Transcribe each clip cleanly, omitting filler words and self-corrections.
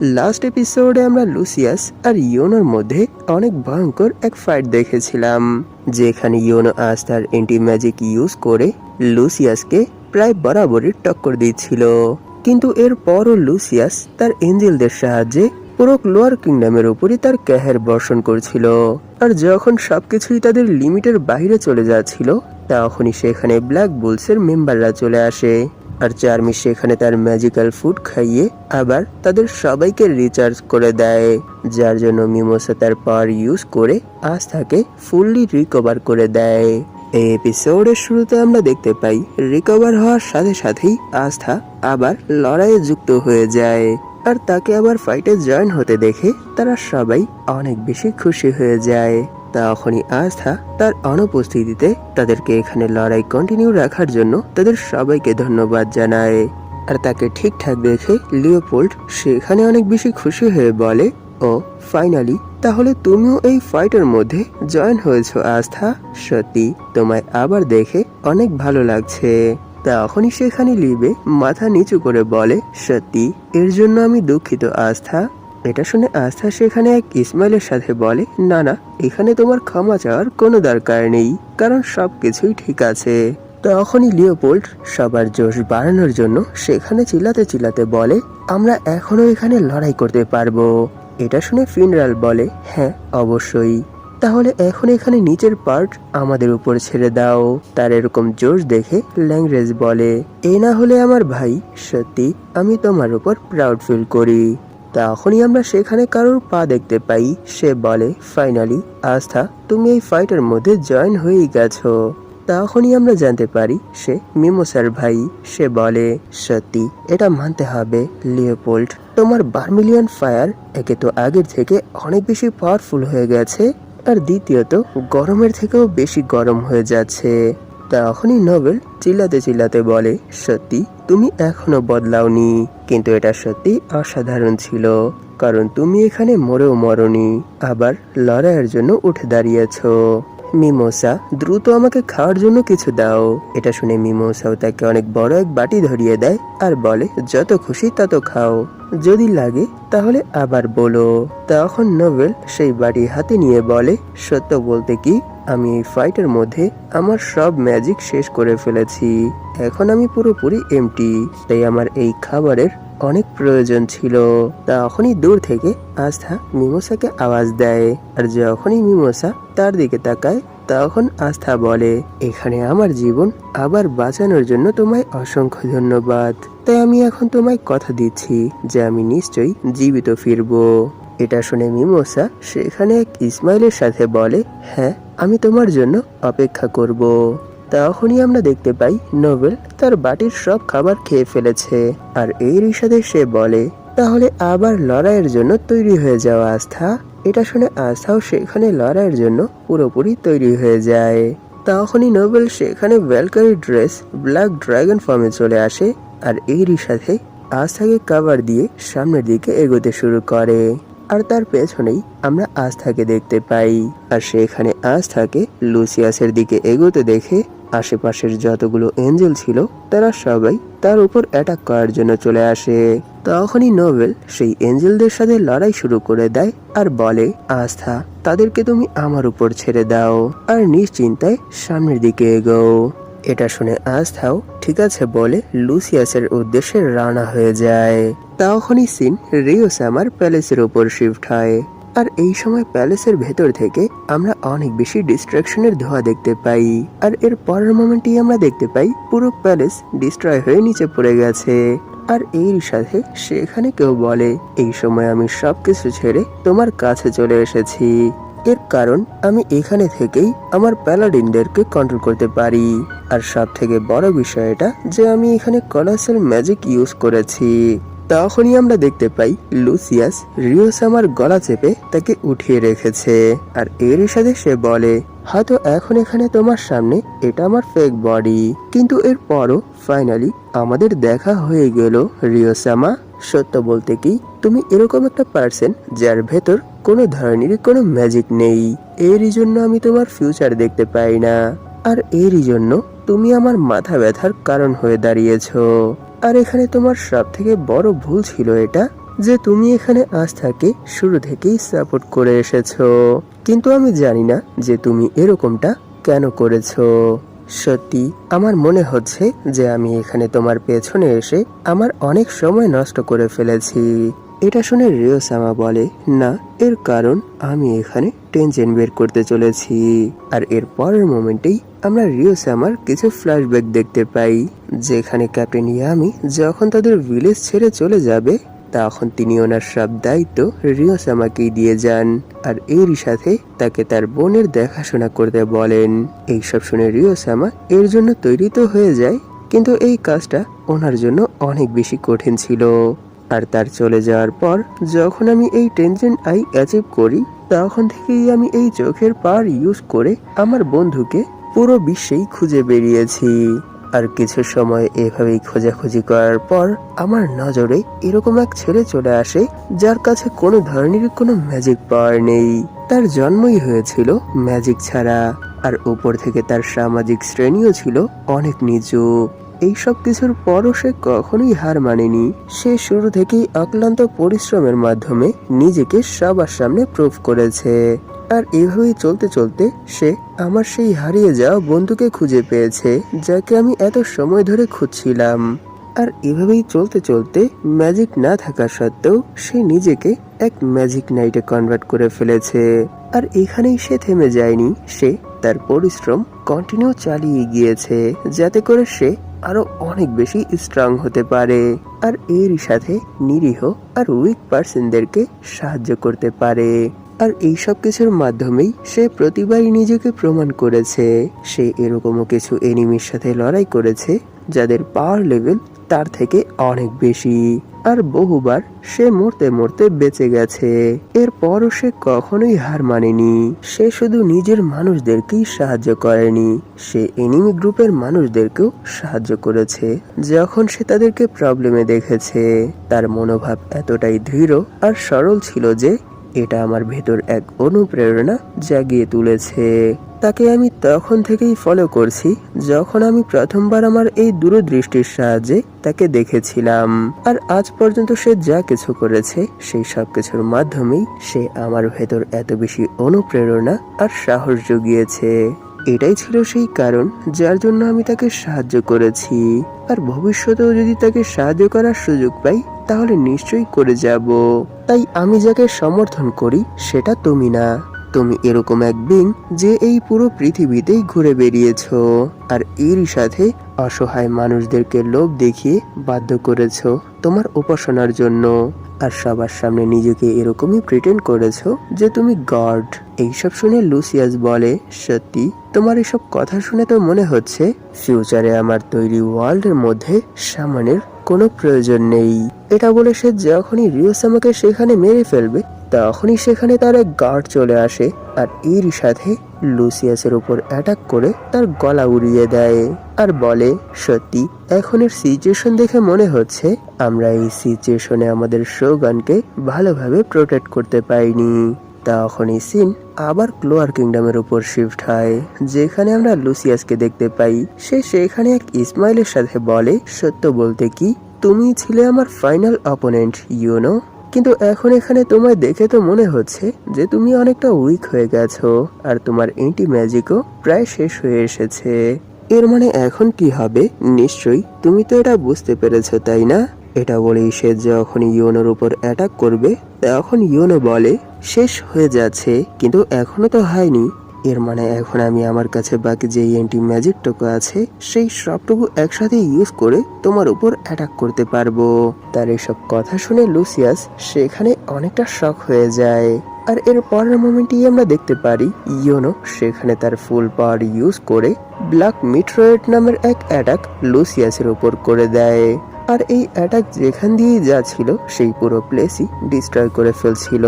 Last এপিসোডে আমরা Lucius আর ইয়োনোর মধ্যে অনেক ভয়ঙ্কর এক ফাইট দেখেছিলাম, যেখানে ইয়োনো আজ তার এন্টি ম্যাজিক ইউজ করে লুসিয়াসকে প্রায় বরাবরই টক্কর দিচ্ছিল। কিন্তু এরপরও লুসিয়াস তার এঞ্জেলদের সাহায্যে পুরো লোয়ার কিংডমের উপরই তার ক্যাহের বর্ষণ করছিল। আর যখন সবকিছুই তাদের লিমিটের বাইরে চলে যাচ্ছিল, তখনই সেখানে ব্ল্যাক বুলসের মেম্বাররা চলে আসে। আর চার্মি সেখানে তার ম্যাজিক্যাল ফুড খাইয়ে আবার তাদের সবাইকে রিচার্জ করে দেয়, যার জন্য মিমোসা তার পাওয়ার ইউজ করে আস্থাকে ফুললি রিকভার করে দেয়। এই এপিসোডের শুরুতে আমরা দেখতে পাই রিকভার হওয়ার সাথে সাথেই আস্থা আবার লড়াইয়ে যুক্ত হয়ে যায়। আর তাকে আবার ফাইটে জয়েন হতে দেখে তারা সবাই অনেক বেশি খুশি হয়ে যায়। তখনই আস্থা তার অনুপস্থিতিতে তাদেরকে এখানে লড়াই কন্টিনিউ রাখার জন্য তাদের সবাইকে ধন্যবাদ জানায়। আর তাকে ঠিকঠাক দেখে লিওপোল্ড সেখানে অনেক বেশি খুশি হয়ে বলে, ও ফাইনালি, তাহলে তুমিও এই ফাইটের মধ্যে জয়েন হয়েছো আস্থা। সত্যি তোমায় আবার দেখে অনেক ভালো লাগছে। তখনই সেখানে লিবে মাথা নিচু করে বলে, সত্যি এর জন্য আমি দুঃখিত আস্থা। এটা শুনে আস্থা সেখানে এক ইসমাইলের সাথে বলে, না না, এখানে তোমার ক্ষমা চাওয়ার কোনো দরকার নেই, কারণ সবকিছুই ঠিক আছে। তখনই লিওপোল্ড সবার জোশ বাড়ানোর জন্য সেখানে চিল্লাতে চিল্লাতে বলে, আমরা এখনো এখানে লড়াই করতে পারবো। এটা শুনে ফিনরাল বলে, হ্যাঁ অবশ্যই, তাহলে এখন এখানে নিচের পার্ট আমাদের উপর ছেড়ে দাও। তার এরকম জোশ দেখে ল্যাংরেজ বলে, এ না হলে আমার ভাই, সত্যি আমি তোমার উপর প্রাউড ফিল করি। তখনই আমরা সেখানে কারোর পা দেখতে পাই। সে বলে, ফাইনালি আস্থা, তুমি এই ফাইটের মধ্যে জয়েন হয়েই গেছো। তখনই আমরা জানতে পারি সে মিমোসার ভাই। সে বলে, সত্যি এটা মানতে হবে লিওপোল্ড, তোমার বার্মিলিয়ন ফায়ার একে তো আগের থেকে অনেক বেশি পাওয়ারফুল হয়ে গেছে, আর দ্বিতীয়ত গরমের থেকেও বেশি গরম হয়ে যাচ্ছে। তখনই নোবেল চিল্লাতে চিল্লাতে বলে, সত্যি তুমি এখনো বদলাওনি, কিন্তু এটা সত্যি অসাধারণ ছিল, কারণ তুমি এখানে মরেও মরনি, আবার লড়াইয়ের জন্য উঠে দাঁড়িয়েছো। মিমোসা, দ্রুত আমাকে খাওয়ার জন্য কিছু দাও। এটা শুনে মিমোসাও তাকে অনেক বড় এক বাটি ধরিয়ে দেয় আর বলে, যত খুশি তত খাও, যদি লাগে তাহলে আবার বলো। তখন নোবেল সেই বাটি হাতে নিয়ে বলে, সত্য বলতে কি, আমি এই ফাইটের মধ্যে আমার সব ম্যাজিক শেষ করে ফেলেছি, এখন আমি পুরোপুরি এমটি, তাই আমার এই খাবারের অনেক প্রয়োজন ছিল। তখনই দূর থেকে আস্থা মিমোসাকে আওয়াজ দেয়, আর যখনই মিমোসা তার দিকে তাকায়, তখন আস্থা বলে, এখানে আমার জীবন আবার বাঁচানোর জন্য তোমায় অসংখ্য ধন্যবাদ, তাই আমি এখন তোমায় কথা দিচ্ছি যে আমি নিশ্চয়ই জীবিত ফিরবো। এটা শুনে মিমোসা সেখানে এক ইসমাইলের সাথে বলে, হ্যাঁ আমি তোমার জন্য অপেক্ষা করব। তখনই আমরা দেখতে পাই নোবেল তার বাটির সব খাবার খেয়ে ফেলেছে, আর এর সাথে সে বলে, তাহলে আবার লড়াইয়ের জন্য তৈরি হয়ে যাওয়া আস্থা। এটা শুনে আস্থাও সেখানে লড়াইয়ের জন্য পুরোপুরি তৈরি হয়ে যায়। তখনই নোবেল সেখানে ভ্যালকারি ড্রেস ব্ল্যাক ড্রাগন ফর্মে চলে আসে, আর এরই সাথে আস্থাকে কভার দিয়ে সামনের দিকে এগোতে শুরু করে। আর তার পেছনেই আমরা আস্থাকে দেখতে পাই, আর সেখানে আস্থাকে লুসিয়াসের দিকে এগোতে দেখে আশেপাশের যতগুলো এঞ্জেল ছিল তারা সবাই তার উপর অ্যাটাক করার জন্য চলে আসে। তখনই নোবেল সেই এঞ্জেলদের সাথে লড়াই শুরু করে দেয় আর বলে, আস্থা, তাদেরকে তুমি আমার উপর ছেড়ে দাও আর নিশ্চিন্তায় সামনের দিকে এগোও। এটা শুনে আস্থাও ঠিক আছে বলে লুসিয়াসের উদ্দেশ্যে রওনা হয়ে যায়। তখনই সিন রিওসামার প্যালেসের উপর শিফট হয়, আর এই সময় প্যালেসের ভেতর থেকে আমরা অনেক বেশি ডিস্ট্রাকশনের ধোঁয়া দেখতে পাই। আর এর পরের মোমেন্টেই আমরা দেখতে পাই পুরো প্যালেস ডিস্ট্রয় হয়ে নিচে পড়ে গেছে। আর এর সাথে সেখানে কেউ বলে, এই সময় আমি সবকিছু ছেড়ে তোমার কাছে চলে এসেছি, এর কারণ আমি এখানে থেকেই আমার প্যালাডিনদেরকে কন্ট্রোল করতে পারি, আর সব থেকে বড় বিষয় এটা যে আমি এখানে কলাসাল ম্যাজিক ইউজ করেছি। তখনই আমরা দেখতে পাই লুসিয়াস রিওসামার গলা চেপে তাকে উঠিয়ে রেখেছে, আর এর সাথে সে বলে, হয়তো এখন এখানে তোমার সামনে এটা আমার ফেক বডি, কিন্তু এর পরও ফাইনালি আমাদের দেখা হয়ে গেল রিওসামা। সত্য বলতে কি, তুমি এরকম একটা পার্সন যার ভেতর কোনো ধরনেরই কোনো ম্যাজিক নেই, এরই জন্য আমি তোমার ফিউচার দেখতে পাই না, আর এরই জন্য তুমি আমার মাথা ব্যথার কারণ হয়ে দাঁড়িয়েছো। আর এখানে তোমার সব থেকে বড় ভুল ছিল এটা যে তুমি এখানে আস্থাকে শুরু থেকেই সাপোর্ট করে এসেছো, কিন্তু আমি জানি না যে তুমি এরকমটা কেন করেছো। সত্যি আমার মনে হচ্ছে যে আমি এখানে তোমার পেছনে এসে আমার অনেক সময় নষ্ট করে ফেলেছি। এটা শুনে রিও-সামা বলে, না, এর কারণ আমি এখানে টেনশন বের করতে চলেছি। আর এর পরের মোমেন্টেই আমরা রিও-সামার কিছু ফ্ল্যাশব্যাক দেখতে পাই, যেখানে ক্যাপ্টেন ইয়ামি যখন তাদের ভিলেজ ছেড়ে চলে যাবে তখন তিনি ওনার সব দায়িত্ব রিও-সামাকেই দিয়ে যান, আর এরই সাথে তাকে তার বোনের দেখাশোনা করতে বলেন। এইসব শুনে রিও-সামা এর জন্য তৈরি তো হয়ে যায়, কিন্তু এই কাজটা ওনার জন্য অনেক বেশি কঠিন ছিল। আর তার চলে যাওয়ার পর যখন আমি এই টেনশন আই অ্যাচিভ করি, তখন থেকেই আমি এই চোখের পাওয়ার ইউজ করে আমার বন্ধুকে পুরো বিশ্বেই খুঁজে বেরিয়েছি। আর কিছু সময় এভাবেই খোঁজাখুঁজি করার পর আমার নজরে এরকম এক ছেলে চলে আসে যার কাছে কোনো ধরনের কোনো ম্যাজিক পাওয়ার নেই। তার জন্মই হয়েছিল ম্যাজিক ছাড়া, আর উপর থেকে তার সামাজিক শ্রেণীও ছিল অনেক নিচু। এই সব কিছুর পরও সে কখনোই হার মানেনি। সে শুরু থেকেই অক্লান্ত পরিশ্রমের মাধ্যমে নিজেকে সবার সামনে প্রুভ করেছে। আর এভাবেই চলতে চলতে সে আমার সেই হারিয়ে যাওয়া বন্ধুকে খুঁজে পেয়েছে, যাকে আমি এত সময় ধরে খুঁজছিলাম। আর এভাবেই চলতে চলতে ম্যাজিক না থাকা সত্ত্বেও সে নিজেকে এক ম্যাজিক নাইটে কনভার্ট করে ফেলেছে। আর এখানেই সে থেমে যায়নি, সে তার পরিশ্রম কন্টিনিউ চালিয়ে গিয়েছে, যাতে করে সে আরো অনেক বেশি স্ট্রং হতে পারে, আর এরই সাথে নিরীহ আর উইক পার্সনদেরকে সাহায্য করতে পারে। আর এই সব কিছুর মাধ্যমেই সে প্রতিবারই নিজেকে প্রমাণ করেছে। সে এরকমও কিছু এনিমির সাথে লড়াই করেছে যাদের পাওয়ার লেভেল তার থেকে অনেক বেশি, আর বহুবার সে মরতে মরতে বেঁচে গেছে। এরপরও সে কখনোই হার মানেনি। সে শুধু নিজের মানুষদেরকেই সাহায্য করেনি, সে এনিমি গ্রুপের মানুষদেরকেও সাহায্য করেছে যখন সে তাদেরকে প্রবলেমে দেখেছে। তার মনোভাব এতটাই দৃঢ় আর সরল ছিল যে এটা আমার ভেতর এক অনুপ্রেরণা জাগিয়ে তুলেছে। তাকে আমি তখন থেকেই ফলো করছি যখন আমি প্রথমবার আমার এই দূরদৃষ্টির সাহায্যে তাকে দেখেছিলাম। আর আজ পর্যন্ত সে যা কিছু করেছে সেই সব কিছুর মাধ্যমেই সে আমার ভেতর এত বেশি অনুপ্রেরণা আর সাহস জুগিয়েছে। এটাই ছিল সেই কারণ যার জন্য আমি তাকে সাহায্য করেছি। আর ভবিষ্যতেও যদি তাকে সাহায্য করার সুযোগ পাই তাহলে নিশ্চয়ই করে যাব। তাই আমি যাকে সমর্থন করি সেটা তুমি না, তুমি এরকম এক বিং যে এই পুরো পৃথিবীতেই ঘুরে বেরিয়েছো, আর এরই সাথে অসহায় মানুষদেরকে লোভ দেখিয়ে বাধ্য করেছো তোমার উপাসনার জন্য, আর সবার সামনে নিজেকে এরকমই প্রিটেন্ড করেছো যে তুমি গড। এইসব শুনে লুসিয়াস বলে, সত্যি তোমার এসব কথা শুনে তো মনে হচ্ছে ফিউচারে আমার তৈরি ওয়ার্ল্ডের মধ্যে সামানের কোনো প্রয়োজন নেই। এটা বলে সে যখনই রিও-সামাকে সেখানে মেরে ফেলবে তখনই সেখানে তার এক গার্ড চলে আসে, আর এরই সাথে লুসিয়াসের উপর অ্যাটাক করে তার গলা উড়িয়ে দেয়, আর বলে, সত্যি এখনের সিচুয়েশন দেখে মনে হচ্ছে আমরা এই সিচুয়েশনে আমাদের শোগানকে ভালোভাবে প্রোটেক্ট করতে পারিনি। তখন এই সিন আবার ক্লোয়ার কিংডমের উপর শিফট হয়, যেখানে আমরা লুসিয়াসকে দেখতে পাই। সে সেখানে এক ইসমাইলের সাথে বলে, সত্য বলতে কি তুমি ছিলে আমার ফাইনাল অপোনেন্ট, ইউনো, কিন্তু এখন এখানে তোমায় দেখে তো মনে হচ্ছে যে তুমি অনেকটা উইক হয়ে গেছো, আর তোমার এন্টি ম্যাজিকও প্রায় শেষ হয়ে এসেছে। এর মানে এখন কি হবে নিশ্চয়ই তুমি তো এটা বুঝতে পেরেছো, তাই না? এটা বলেই সে যখন ইয়োনোর উপর অ্যাটাক করবে তখন ইয়োনো বলে, শেষ হয়ে যাচ্ছে কিন্তু এখনো তো হয়নি। এর মানে এখন আমি আমার কাছে বাকি যে এন্টি ম্যাজিকটুকু আছে সেই সবটুকু একসাথে ইউজ করে তোমার উপর অ্যাটাক করতে পারবো। তার এসব কথা শুনে লুসিয়াস সেখানে অনেকটা শক হয়ে যায়। আর এর পরের মোমেন্টেই আমরা দেখতে পারি ইয়োনো সেখানে তার ফুল পাওয়ার ইউজ করে ব্ল্যাক মিট্রয়েড নামের এক অ্যাটাক লুসিয়াসের উপর করে দেয়। আর এই অ্যাটাক যেখান দিয়েই যাচ্ছিল সেই পুরো প্লেসই ডিস্ট্রয় করে ফেলছিল।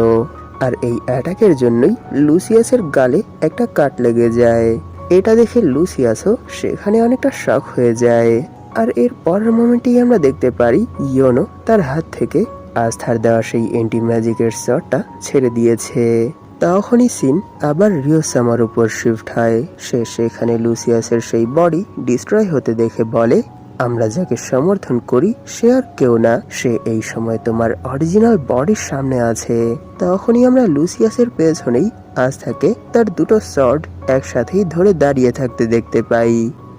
আর এই অ্যাটাকের জন্যই লুসিয়াসের গালে একটা কাট লেগে যায়। এটা দেখে লুসিয়াসও সেখানে অনেকটা শক হয়ে যায়। আর এর পরের মোমেন্টেই আমরা দেখতে পারি ইয়োনো তার হাত থেকে আস্থার দেওয়া সেই এন্টি ম্যাজিকের শটটা ছেড়ে দিয়েছে। তখনই সিন আবার রিও-সামার উপর শিফট হয়। সে সেখানে লুসিয়াসের সেই বডি ডিস্ট্রয় হতে দেখে বলে, আমরা যাকে সমর্থন করি সে আর কেউ না, সে এই সময় তোমার অরিজিনাল বডির সামনে আছে। তখনই আমরা লুসিয়াসের পেছনেই আস্থাকে তার দুটো সর্ড একসাথেই ধরে দাঁড়িয়ে থাকতে দেখতে পাই।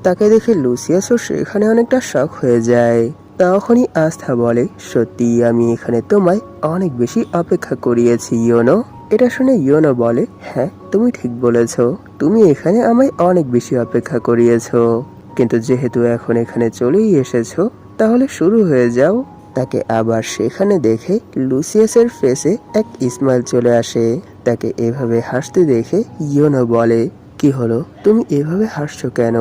তাকে দেখে লুসিয়াসও সেখানে অনেকটা শক হয়ে যায়। তখনই আস্থা বলে, সত্যি আমি এখানে তোমায় অনেক বেশি অপেক্ষা করিয়েছি ইয়োনো। এটা শুনে ইয়োনো বলে, হ্যাঁ তুমি ঠিক বলেছ, তুমি এখানে আমায় অনেক বেশি অপেক্ষা করিয়েছো, কিন্তু যেহেতু এখন এখানে চলেই এসেছো তাহলে শুরু হয়ে যাও। তাকে আবার সেখানে দেখে লুসিয়াসের ফেসে এক স্মাইল চলে আসে। তাকে এভাবে হাসতে দেখে ইয়োনো বলে, কি হলো, তুমি এভাবে হাসছো কেন?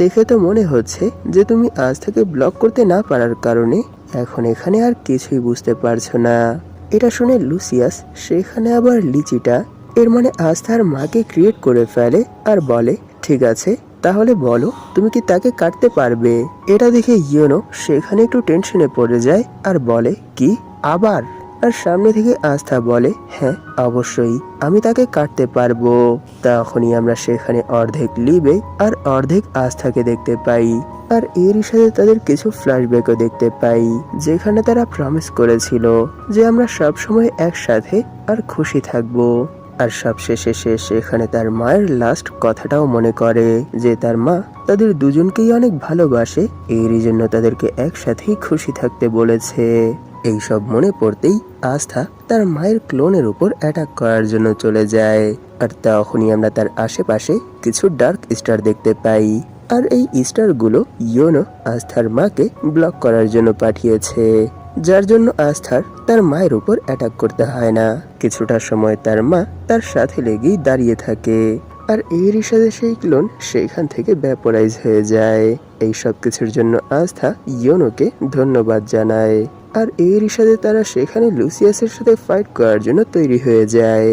দেখে তো মনে হচ্ছে যে তুমি আজ থেকে ব্লক করতে না পারার কারণে এখন এখানে আর কিছুই বুঝতে পারছো না। এটা শুনে লুসিয়াস সেখানে আবার লিচিটা, এর মানে আস্থার মাকে ক্রিয়েট করে ফেলে আর বলে, ঠিক আছে তাহলে বলো তুমি কি তাকে কাটতে পারবে? এটা দেখে ইয়োনো সেখানে একটু টেনশনে পড়ে যায় আর বলে, কি আবার? আর সামনে থেকে আস্থা বলে, হ্যাঁ অবশ্যই আমি তাকে কাটতে পারবো। তখনই আমরা সেখানে অর্ধেক লিবে আর অর্ধেক আস্থাকে দেখতে পাই। আর এরই সাথে তাদের কিছু ফ্ল্যাশব্যাকও দেখতে পাই, যেখানে তারা প্রমিস করেছিল যে আমরা সব সময় একসাথে আর খুশি থাকবো। আর সবশেষে সে সেখানে তার মায়ের লাস্ট কথাটাও মনে করে যে তার মা তাদের দুজনকেই অনেক ভালোবাসে, এরই জন্য তাদেরকে একসাথেই খুশি থাকতে বলেছে। এইসব মনে পড়তেই আস্থা তার মায়ের ক্লোনের উপর অ্যাটাক করার জন্য চলে যায়। আর তখনই আমরা তার আশেপাশে কিছু ডার্ক স্টার দেখতে পাই। আর এই স্টারগুলো ইয়োনো আস্থার মাকে ব্লক করার জন্য পাঠিয়েছে, যার জন্য আস্থার তার মায়ের উপর অ্যাটাক করতে হয় না। কিছুটা সময় তার মা তার সাথে লেগেই দাঁড়িয়ে থাকে। আর এরই সাথে সেই ক্লোন সেইখান থেকে ভ্যাপোরাইজ হয়ে যায়। এই সব কিছুর জন্য আস্থা ইয়োনোকে ধন্যবাদ জানায়। আর এরই সাথে তারা সেখানে লুসিয়াসের সাথে ফাইট করার জন্য তৈরি হয়ে যায়।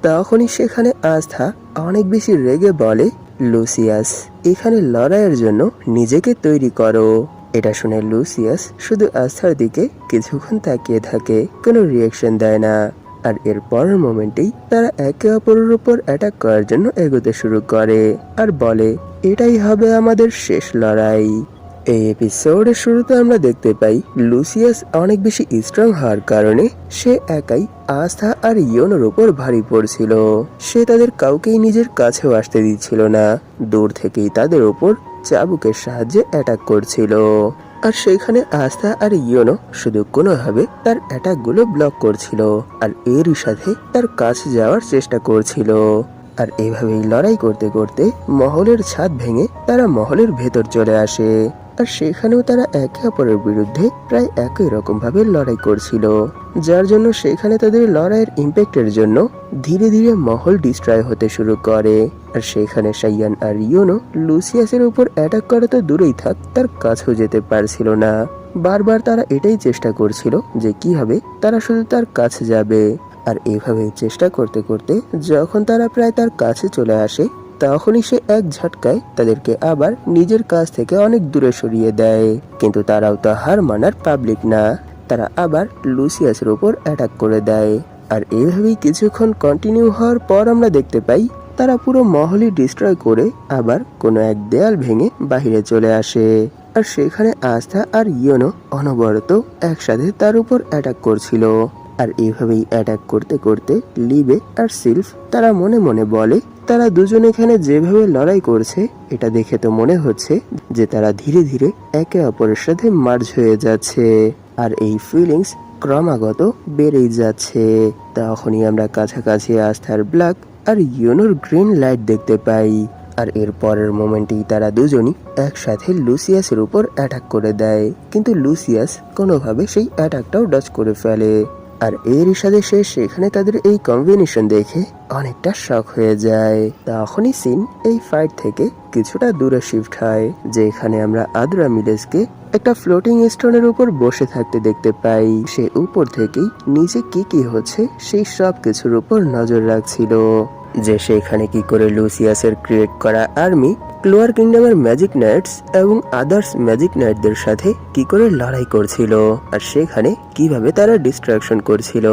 তখনই সেখানে আস্থা অনেক বেশি রেগে বলে, লুসিয়াস এখানে লড়াইয়ের জন্য নিজেকে তৈরি করো। এটা শুনে লুসিয়াস শুধু আস্থার দিকে কিছুক্ষণ তাকিয়ে থাকে, কোনো রিয়াকশন দেয় না। আর এর পরের মোমেন্টেই তারা একে অপরের উপর অ্যাটাক করার জন্য এগোতে শুরু করে আর বলে, এটাই হবে আমাদের শেষ লড়াই। এই এপিসোডের শুরুতে আমরা দেখতে পাই লুসিয়াস অনেক বেশি স্ট্রং হওয়ার কারণে সে একাই আস্থা আর ইয়োনোর উপর ভারী পড়ছিল। সে তাদের কাউকেই নিজের কাছেও আসতে দিচ্ছিল না, দূর থেকেই তাদের উপর চাবুকের সাহায্যে অ্যাটাক করছিল। আর সেখানে আস্থা আর ইয়োনো শুধু কোনোভাবে তার অ্যাটাক গুলো ব্লক করছিল আর এরই সাথে তার কাছে যাওয়ার চেষ্টা করছিল। আর এইভাবেই লড়াই করতে করতে মহলের ছাদ ভেঙে তারা মহলের ভেতর চলে আসে। আর সেখানেও তারা একে অপরের বিরুদ্ধে প্রায় একই রকম ভাবে লড়াই করছিল, যার জন্য সেখানে তাদের লড়াইয়ের ইম্প্যাক্টের জন্য ধীরে ধীরে মহল ডিস্ট্রয় হতে শুরু করে। আর সেখানে সাইয়ান আর ইয়োনো লুসিয়াসের উপর অ্যাটাক করা তো দূরেই থাক, তার কাছেও যেতে পারছিল না। বারবার তারা এটাই চেষ্টা করছিল যে কিভাবে তারা শুধু তার কাছে যাবে। আর এইভাবে চেষ্টা করতে করতে যখন তারা প্রায় তার কাছে চলে আসে, তখনই সে এক ঝটকায় তাদেরকে আবার নিজের কাছ থেকে অনেক দূরে সরিয়ে দেয়। কিন্তু তারাও তো হার মানার পাবলিক না, তারা আবার লুসিয়াসের উপর অ্যাটাক করে দেয়। আর এইভাবেই কিছুক্ষণ কন্টিনিউ হওয়ার পর আমরা দেখতে পাই তারা পুরো মহলই ডিস্ট্রয় করে আবার কোনো এক দেয়াল ভেঙে বাহিরে চলে আসে। আর সেখানে আস্থা আর ইয়োনো অনবরত একসাথে তার উপর অ্যাটাক করছিল। আর এইভাবেই অ্যাটাক করতে করতে লিবে আর সিলফ তারা মনে মনে বলে, তারা দুজন এখানে যেভাবে লড়াই করছে এটা দেখে তো মনে হচ্ছে যে তারা ধীরে ধীরে একে অপরের সাথে মার্জ হয়ে যাচ্ছে। আর এই ফিলিংস ক্রমাগত বেড়েই যাচ্ছে। তখনই আমরা কাছাকাছি আস্থার ব্ল্যাক আর ইয়োনোর গ্রিন লাইট দেখতে পাই। আর এর পরের মোমেন্টেই তারা দুজনই একসাথে লুসিয়াসের উপর অ্যাটাক করে দেয়, কিন্তু লুসিয়াস কোনোভাবে সেই অ্যাটাকটাও ডচ করে ফেলে। আর এরই সাথে সে সেখানে তাদের এই কম্বিনেশন দেখে অনেকটা শক হয়ে যায়। তখনই সিন এই ফাইট থেকে কিছুটা দূরে শিফট হয়, যেখানে আমরা আদ্রা মিলেজকে একটা ফ্লোটিং স্টোনের উপর বসে থাকতে দেখতে পাই। সে উপর থেকেই নিচে কি কি হচ্ছে সেই সব কিছুর উপর নজর রাখছিল, যে সেখানে কি করে লুসিয়াসের ক্রিয়েট করা আর্মি ক্লোয়ার কিংডমের ম্যাজিক নাইটস এবং আদার্স ম্যাজিক নাইটদের সাথে কি করে লড়াই করছিল আর সেখানে কিভাবে তারা ডিস্ট্রাকশন করছিল।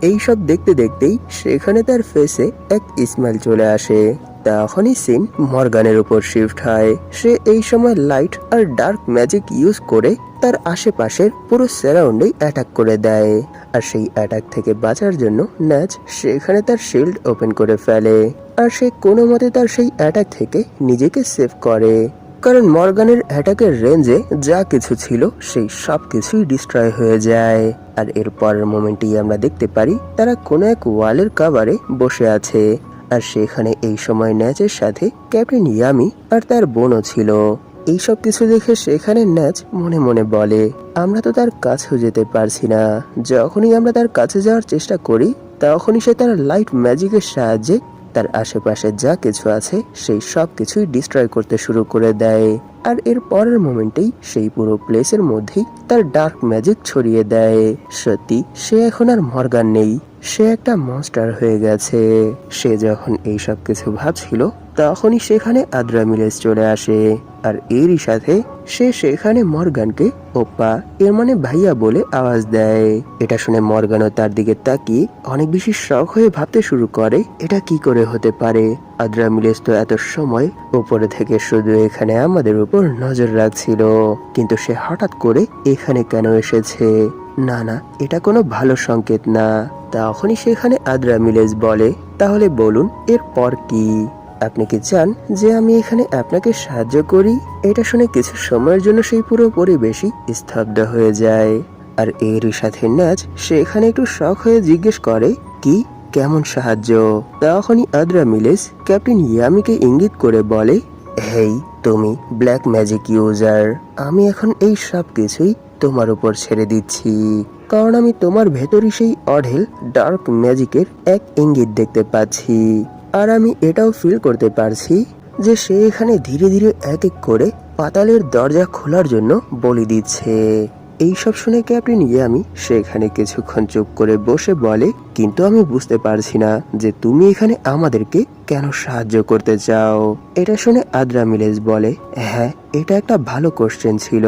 এই সব দেখতে দেখতেই সেখানে তার ফেসে এক স্মাইল চলে আসে। তখনই সিন মর্গানের উপর শিফট হয়। সে এই সময় লাইট আর ডার্ক ম্যাজিক ইউজ করে তার আশেপাশের পুরো সারাউন্ডে অ্যাটাক করে দেয়। আর সেই অ্যাটাক থেকে বাঁচার জন্য ন্যাচ সেখানে তার শিল্ড ওপেন করে ফেলে। আর সে কোনো মতে তার সেই অ্যাটাক থেকে নিজেকে সেভ করে, কারণ মর্গানের অ্যাটাকের রেঞ্জে যা কিছু ছিল সেই সব কিছুই ডিস্ট্রয় হয়ে যায়। আর এর পরের মোমেন্টেই আমরা দেখতে পারি তারা কোনো এক ওয়ালের কাভারে বসে আছে। আর সেখানে এই সময় ন্যাচের সাথে ক্যাপ্টেন ইয়ামি আর তার বোনও ছিল। এইসব কিছু দেখে সেখানে ন্যাচ মনে মনে বলে, আমরা তো তার কাছেও যেতে পারছি না। যখনই আমরা তার কাছে যাওয়ার চেষ্টা করি তখনই সে তার লাইট ম্যাজিকের সাহায্যে তার আশেপাশে যা কিছু আছে সেই সব কিছুই ডিস্ট্রয় করতে শুরু করে দেয়। আর এর পরের মোমেন্টেই সেই পুরো প্লেসের মধ্যেই তার ডার্ক ম্যাজিক ছড়িয়ে দেয়। সত্যি সে এখন আর মর্গান নেই, সে একটা মনস্টার হয়ে গেছে। সে যখন এইসব কিছু ভাবছিল তখনই সেখানে আদ্রামিলেস চলে আসে। আর এরই সাথে সে সেখানে মর্গানকে ওপ্পা, এর মানে ভাইয়া বলে আওয়াজ দেয়। এটা শুনে মর্গানও তার দিকে তাকিয়ে অনেক বেশি শখ হয়ে ভাবতে শুরু করে এটা কি করে হতে পারে। আদ্রামিলেস তো এত সময় উপরে থেকে শুধু এখানে আমাদের উপর নজর রাখছিল, কিন্তু সে হঠাৎ করে এখানে কেন এসেছে? না না, এটা কোনো ভালো সংকেত না। তখনই সেখানে আদ্রামিলেস বলে, তাহলে বলুন এরপর কি? আপনি কি চান যে আমি এখানে আপনাকে সাহায্য করি? এটা শুনে কিছু সময়ের জন্য সেই পুরো পরিবেশই স্তব্ধ হয়ে যায়। আর এরই সাথে ন্যাচ সেখানে একটু শখ হয়ে জিজ্ঞেস করে, কি, কেমন সাহায্য? তখনই আদ্রামিলেস ক্যাপ্টেন ইয়ামিকে ইঙ্গিত করে বলে, হেই তুমি ব্ল্যাক ম্যাজিক ইউজার, আমি এখন এই সব কিছুই তোমার উপর ছেড়ে দিচ্ছি, কারণ আমি তোমার ভেতরই সেই অঢেল ডার্ক ম্যাজিকের এক ইঙ্গিত দেখতে পাচ্ছি। আর আমি এটাও ফিল করতে পারছি যে সে এখানে ধীরে ধীরে এক এক করে পাতালের দরজা খোলার জন্য বলি দিচ্ছে। এইসব শুনে ক্যাপ্টেন ইয়ামি সেখানে কিছুক্ষণ চুপ করে বসে বলে, কিন্তু আমি বুঝতে পারছি না যে তুমি এখানে আমাদেরকে কেন সাহায্য করতে চাও? এটা শুনে আদ্রামিলেস বলে, হ্যাঁ এটা একটা ভালো কোশ্চেন ছিল।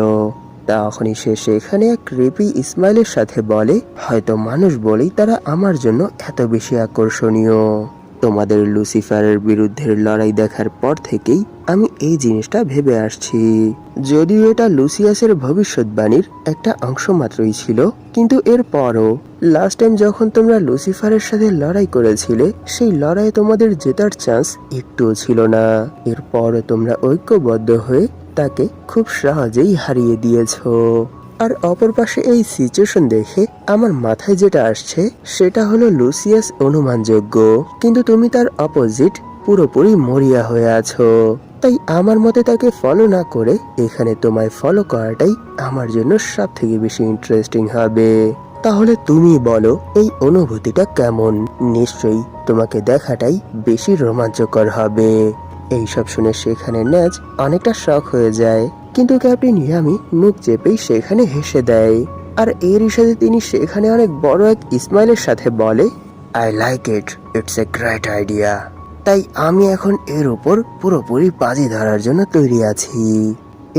তখনই সে সেখানে এক ক্রিপি ইসমাইলের সাথে বলে, হয়তো মানুষ বলেই তারা আমার জন্য এত বেশি আকর্ষণীয়। তোমাদের লুসিফারের বিরুদ্ধে লড়াই দেখার পর থেকেই আমি এই জিনিসটা ভেবে আসছি। যদিও এটা লুসিয়াসের ভবিষ্যৎবাণীর একটা অংশ মাত্রই ছিল, কিন্তু এর পরও লাস্ট টাইম যখন তোমরা লুসিফারের সাথে লড়াই করেছিলে সেই লড়াইয়ে তোমাদের জেতার চান্স একটুও ছিল না। এরপরও তোমরা ঐক্যবদ্ধ হয়ে তাকে খুব সহজেই হারিয়ে দিয়েছো। আর অপর পাশে এই সিচুয়েশন দেখে আমার মাথায় যেটা আসছে সেটা হলো লুসিয়াস অনুমানযোগ্য, কিন্তু তুমি তার অপোজিট পুরোপুরি মরিয়া হয়ে আছো। তাই আমার মতে তাকে ফলো না করে এখানে তোমায় ফলো করাটাই আমার জন্য সব থেকে বেশি ইন্টারেস্টিং হবে। তাহলে তুমি বলো এই অনুভূতিটা কেমন? নিশ্চয়ই তোমাকে দেখাটাই বেশি রোমাঞ্চকর হবে। এইসব শুনে সেখানে ন্যাচ অনেকটা শখ হয়ে যায়, কিন্তু ক্যাপ্টেন ইয়ামি মুখ চেপেই সেখানে হেসে দেয়। আর এরই সাথে তিনি সেখানে অনেক বড় এক ইসমাইলের সাথে বলে, I like it, it's a great idea. তাই আমি এখন এর উপর পুরোপুরি বাজি ধরার জন্য তৈরি আছি।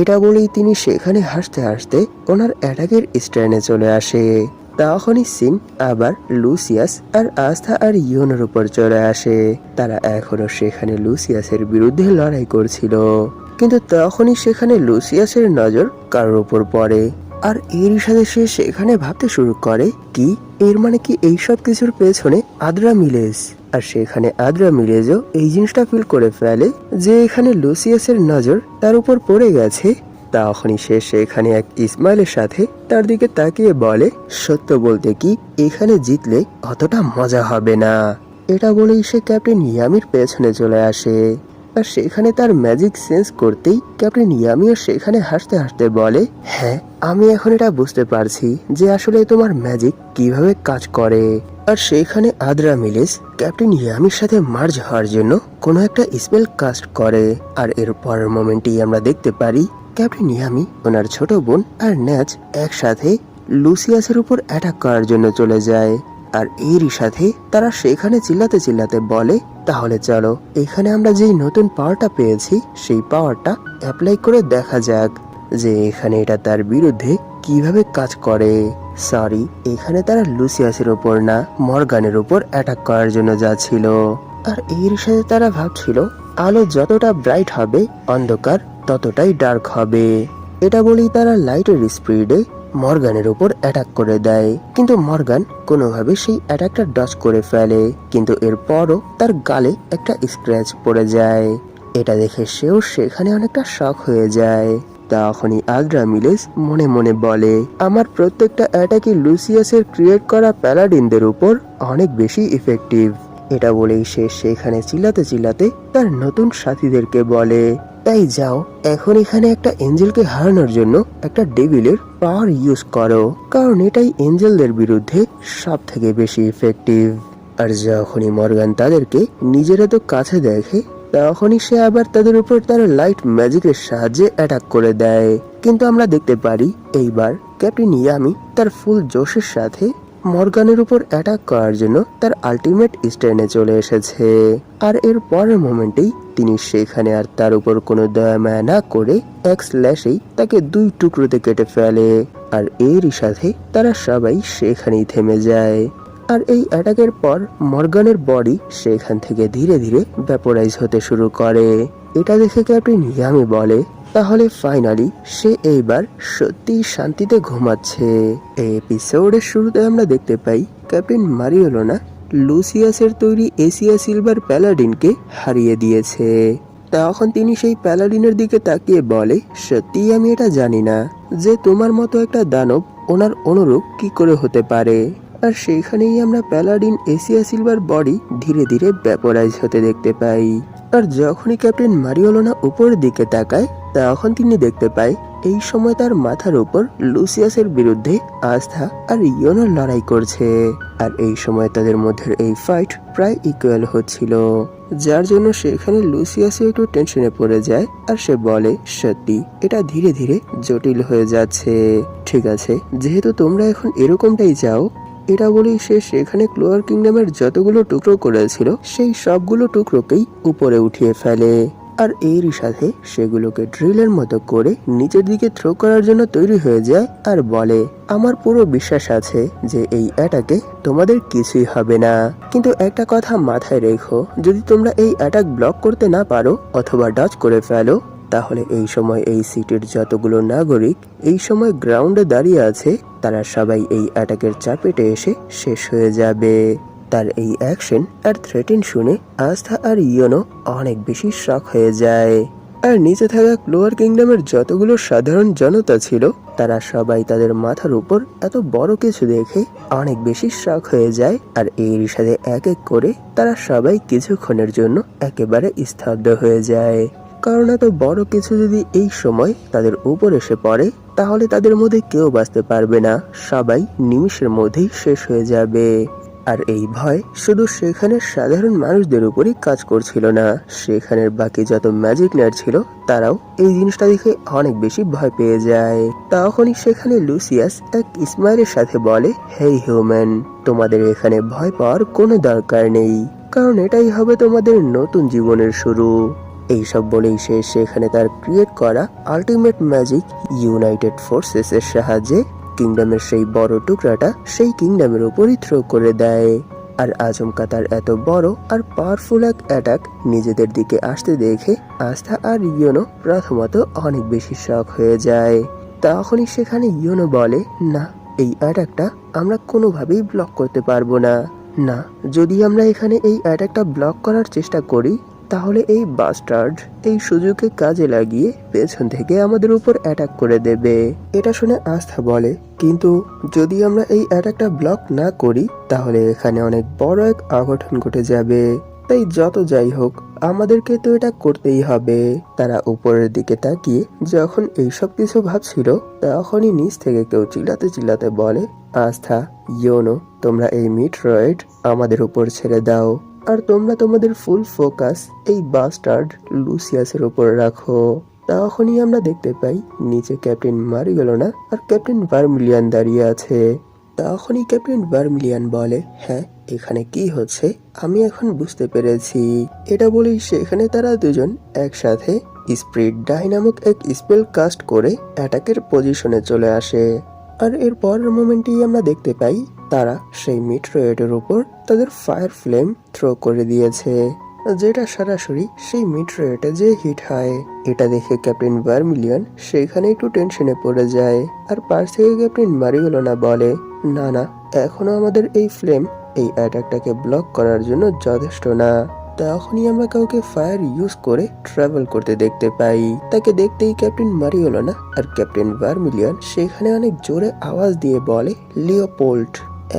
এটা বলেই তিনি সেখানে হাসতে হাসতে ওনার অ্যাটাকের স্ট্যান্ডে চলে আসে। তখনই সিন আবার লুসিয়াস আর আস্থা আর ইয়নের উপর চলে আসে। তারা এখনো সেখানে লুসিয়াসের বিরুদ্ধে লড়াই করছিল, কিন্তু তখনই সেখানে লুসিয়াসের নজর কারোর উপর পড়ে। আর এরই সাথে সে সেখানে ভাবতে শুরু করে, কি এর মানে কি এইসব কিছুর পেছনে আদ্রামিলেস? আর সেখানে আদ্রামিলেসও এই জিনিসটা ফিল করে ফেলে যে এখানে লুসিয়াসের নজর তার উপর পড়ে গেছে। তখনই সে সেখানে এক ইসমাইলের সাথে তার দিকে তাকিয়ে বলে, সত্য বলতে কি এখানে জিতলে অতটা মজা হবে না। এটা বলেই সে ক্যাপ্টেন ইয়ামির পেছনে চলে আসে। আর সেখানে তার ম্যাজিক সেন্স করতেই ক্যাপ্টেন ইয়ামিও সেখানে হাসতে হাসতে বলে, হ্যাঁ আমি এখন এটা বুঝতে পারছি যে আসলে তোমার ম্যাজিক কিভাবে কাজ করে। আর সেখানে আদ্রামিলেস ক্যাপ্টেন ইয়ামির সাথে মার্জ হওয়ার জন্য কোনো একটা স্পেল কাস্ট করে। আর এর পরের মোমেন্টেই আমরা দেখতে পারি ক্যাপ্টেন ইয়ামি ওনার ছোট বোন আর ন্যাচ একসাথে লুসিয়াসের উপর অ্যাটাক করার জন্য চলে যায়। আর এরই সাথে তারা সেখানে চিল্লাতে চিল্লাতে বলে, তাহলে চলো এখানে আমরা যেই নতুন পাওয়ারটা পেয়েছি সেই পাওয়ারটা অ্যাপ্লাই করে দেখা যাক যে এখানে এটা তার বিরুদ্ধে কিভাবে কাজ করে। সরি, এখানে তারা লুসিয়াসের উপর না মর্গানের উপর অ্যাটাক করার জন্য যাচ্ছিল। আর এর সাথে তারা ভাবছিল আলো যতটা ব্রাইট হবে অন্ধকার ততটাই ডার্ক হবে। এটা বলেই তারা লাইটের স্পিডে মর্গানের উপর অ্যাটাক করে দেয়, কিন্তু মর্গান কোনোভাবে সেই অ্যাটাকটা ডজ করে ফেলে, কিন্তু এরপরও তার গালে একটা স্ক্র্যাচ পড়ে যায়। এটা দেখে সেও সেখানে অনেকটা শক হয়ে যায়। তখনই আদ্রা মিলেস মনে মনে বলে, আমার প্রত্যেকটা অ্যাটাকই লুসিয়াসের ক্রিয়েট করা প্যালাডিনদের উপর অনেক বেশি ইফেক্টিভ। এটা বলেই সে সেখানে চিল্লাতে চিল্লাতে তার নতুন সাথীদেরকে বলে, তাই যাও এখন এখানে একটা এঞ্জেলকে হারানোর জন্য একটা ডেভিলের পাওয়ার ইউজ করো, কারণ এটাই এঞ্জেলদের বিরুদ্ধে সব থেকে বেশি ইফেক্টিভ। আর যখনই মর্গান তাদেরকে নিজের এত কাছে দেখে তখনই সে আবার তাদের উপর তার লাইট ম্যাজিকের সাহায্যে অ্যাটাক করে দেয়। কিন্তু আমরা দেখতে পারি এইবার ক্যাপ্টেন ইয়ামি তার ফুল জোশের সাথে মর্গানের উপর অ্যাটাক করার জন্য তার আল্টিমেট স্ট্যান্ডে চলে এসেছে। আর এর পরের মোমেন্টেই তিনি সেখানে আর তার উপর কোনো দয়া মায়া না করে এক স্ল্যাশেই তাকে 2 টুকরোতে কেটে ফেলে। আর এরই সাথে তারা সবাই সেখানেই থেমে যায়। আর এই অ্যাটাকের পর মর্গানের বডি সেখান থেকে ধীরে ধীরে ভ্যাপোরাইজ হতে শুরু করে। এটা দেখে ক্যাপ্টেন ইয়ামি বলে, তাহলে ফাইনালি সে এইবার সত্যি শান্তিতে ঘুমাচ্ছে। এই এপিসোডের শুরুতে আমরা দেখতে পাই ক্যাপ্টেন মারিওলোনা লুসিয়াসের তৈরি এশিয়া সিলভার প্যালাডিনকে হারিয়ে দিয়েছে। তখন তিনি সেই প্যালাডিনের দিকে তাকিয়ে বলে, সত্যিই আমি এটা জানি না যে তোমার মতো একটা দানব ওনার অনুরূপ কি করে হতে পারে। আর সেইখানেই আমরা প্যালাডিন এশিয়া সিলভার বডি ধীরে ধীরে ভ্যাপোরাইজ হতে দেখতে পাই। আর যখনই ক্যাপ্টেন মারিওলোনা উপরের দিকে তাকায় তখন তিনি দেখতে পায় এই সময় তার মাথার উপর লুসিয়াসের বিরুদ্ধে আস্থা আর ইয়োনোর লড়াই করছে। আর এই সময় তাদের মধ্যে এই ফাইট প্রায় ইকুয়াল হচ্ছিল, যার জন্য সেখানে লুসিয়াসও একটু টেনশনে পড়ে যায়। আর সে বলে, সত্যি এটা ধীরে ধীরে জটিল হয়ে যাচ্ছে। ঠিক আছে, যেহেতু তোমরা এখন এরকমটাই চাও। এটা বলেই সে সেখানে ক্লোয়ার কিংডমের যতগুলো টুকরো করেছিল সেই সবগুলো টুকরোকেই উপরে উঠিয়ে ফেলে। আর এরই সাথে সেগুলোকে ড্রিলের মতো করে নিচের দিকে থ্রো করার জন্য তৈরি হয়ে যায়। আর বলে, আমার পুরো বিশ্বাস আছে যে এই অ্যাটাকে তোমাদের কিছুই হবে না, কিন্তু একটা কথা মাথায় রেখো, যদি তোমরা এই অ্যাটাক ব্লক করতে না পারো অথবা ডজ করে ফেলো তাহলে এই সময় এই সিটির যতগুলো নাগরিক এই সময় গ্রাউন্ডে দাঁড়িয়ে আছে তারা সবাই এই অ্যাটাকের চাপেটে এসে শেষ হয়ে যাবে। তার এই অ্যাকশন আর থ্রেটেন শুনে আস্থা আর ইয়োনো অনেক বেশি শক হয়ে যায়। আর নিচে থাকা ক্লোয়ার কিংডমের যতগুলো সাধারণ জনতা ছিল তারা সবাই তাদের মাথার উপর এত বড় কিছু দেখে অনেক বেশি শক হয়ে যায়। আর এর সাথে এক এক করে তারা সবাই কিছুক্ষণের জন্য একেবারে স্তব্ধ হয়ে যায়, কারণ এত বড় কিছু যদি এই সময় তাদের উপর এসে পড়ে তাহলে তাদের মধ্যে কেউ বাঁচতে পারবে না, সবাই নিমিষের মধ্যেই শেষ হয়ে যাবে। আর এই ভয় শুধু সেখানের সাধারণ মানুষদের উপরই কাজ করছিল না, সেখানের বাকি যত ম্যাজিক নাইট ছিল তারাও এই জিনিসটা দেখে অনেক বেশি ভয় পেয়ে যায়। তখনই সেখানে লুসিয়াস এক স্মাইলের সাথে বলে, হেই হিউম্যান, তোমাদের এখানে ভয় পাওয়ার কোনো দরকার নেই, কারণ এটাই হবে তোমাদের নতুন জীবনের শুরু। এইসব বলেই সে সেখানে তার ক্রিয়েট করা আল্টিমেট ম্যাজিক ইউনাইটেড ফোর্সেস এর সাহায্যে কিংডমের সেই বড় টুকরাটা সেই কিংডমের উপরই থ্রো করে দেয়। আর আচমকা তার এত বড় আর পাওয়ারফুল এক অ্যাটাক নিজেদের দিকে আসতে দেখে আস্থা আর ইয়োনো প্রথমত অনেক বেশি শক হয়ে যায়। তখনই সেখানে ইয়োনো বলে, না, এই অ্যাটাকটা আমরা কোনোভাবেই ব্লক করতে পারবো না। না, যদি আমরা এখানে এই অ্যাটাকটা ব্লক করার চেষ্টা করি তাহলে এই বাস্টার্ড এই সুযোগকে কাজে লাগিয়ে পেছন থেকে আমাদের উপর অ্যাটাক করে দেবে। এটা শুনে আস্থা বলে, কিন্তু যদি আমরা এই অ্যাটাকটা ব্লক না করি তাহলে এখানে অনেক বড় এক অঘটন ঘটে যাবে, তাই যত যাই হোক আমাদেরকে তো এটা করতেই হবে। তারা উপরের দিকে তাকিয়ে যখন এইসব কিছু ভাবছিল তখনই নিচ থেকে কেউ চিল্লাতে চিল্লাতে বলে, আস্থা, ইয়োনো, তোমরা এই মিটরয়েড আমাদের উপর ছেড়ে দাও, আর তোমরা তোমাদের ফুল ফোকাস এই বাস্টার্ড লুসিয়াসের উপর রাখো। তখনই আমরা দেখতে পাই নিচে ক্যাপ্টেন মারিওলোনা আর ক্যাপ্টেন ভার্মিলিয়ান দাঁড়িয়ে আছে। তখনই ক্যাপ্টেন ভার্মিলিয়ান বলে, হ্যাঁ, এখানে কি হচ্ছে আমি এখন বুঝতে পেরেছি। এটা বলেই সেখানে তারা দুজন একসাথে স্প্রিট ডাই নামক এক স্পেল কাস্ট করে অ্যাটাকের পজিশনে চলে আসে। আর এর পরের মোমেন্টেই আমরা দেখতে পাই তারা সেই মিটরয়েডের উপর তাদের ফায়ার ফ্লেম থ্রো করে দিয়েছে। যেটা সরাসরি সেই মিটরেটে যে হিট হয়। এটা দেখে ক্যাপ্টেন ভার্মিলিয়ন সেখানে একটু টেনশনে পড়ে যায়। আর পাশ থেকে ক্যাপ্টেন মারিওলোনা বলে, না না, এখনো আমাদের এই ফ্লেম এই অ্যাটাকটাকে ব্লক করার জন্য যথেষ্ট না। তখনই আমরা কাউকে ফায়ার ইউজ করে ট্রাভেল করতে দেখতে পাই। তাকে দেখতেই ক্যাপ্টেন মারিওলোনা আর ক্যাপ্টেন ভার্মিলিয়ন সেখানে অনেক জোরে আওয়াজ দিয়ে বলে, লিওপোল্ড।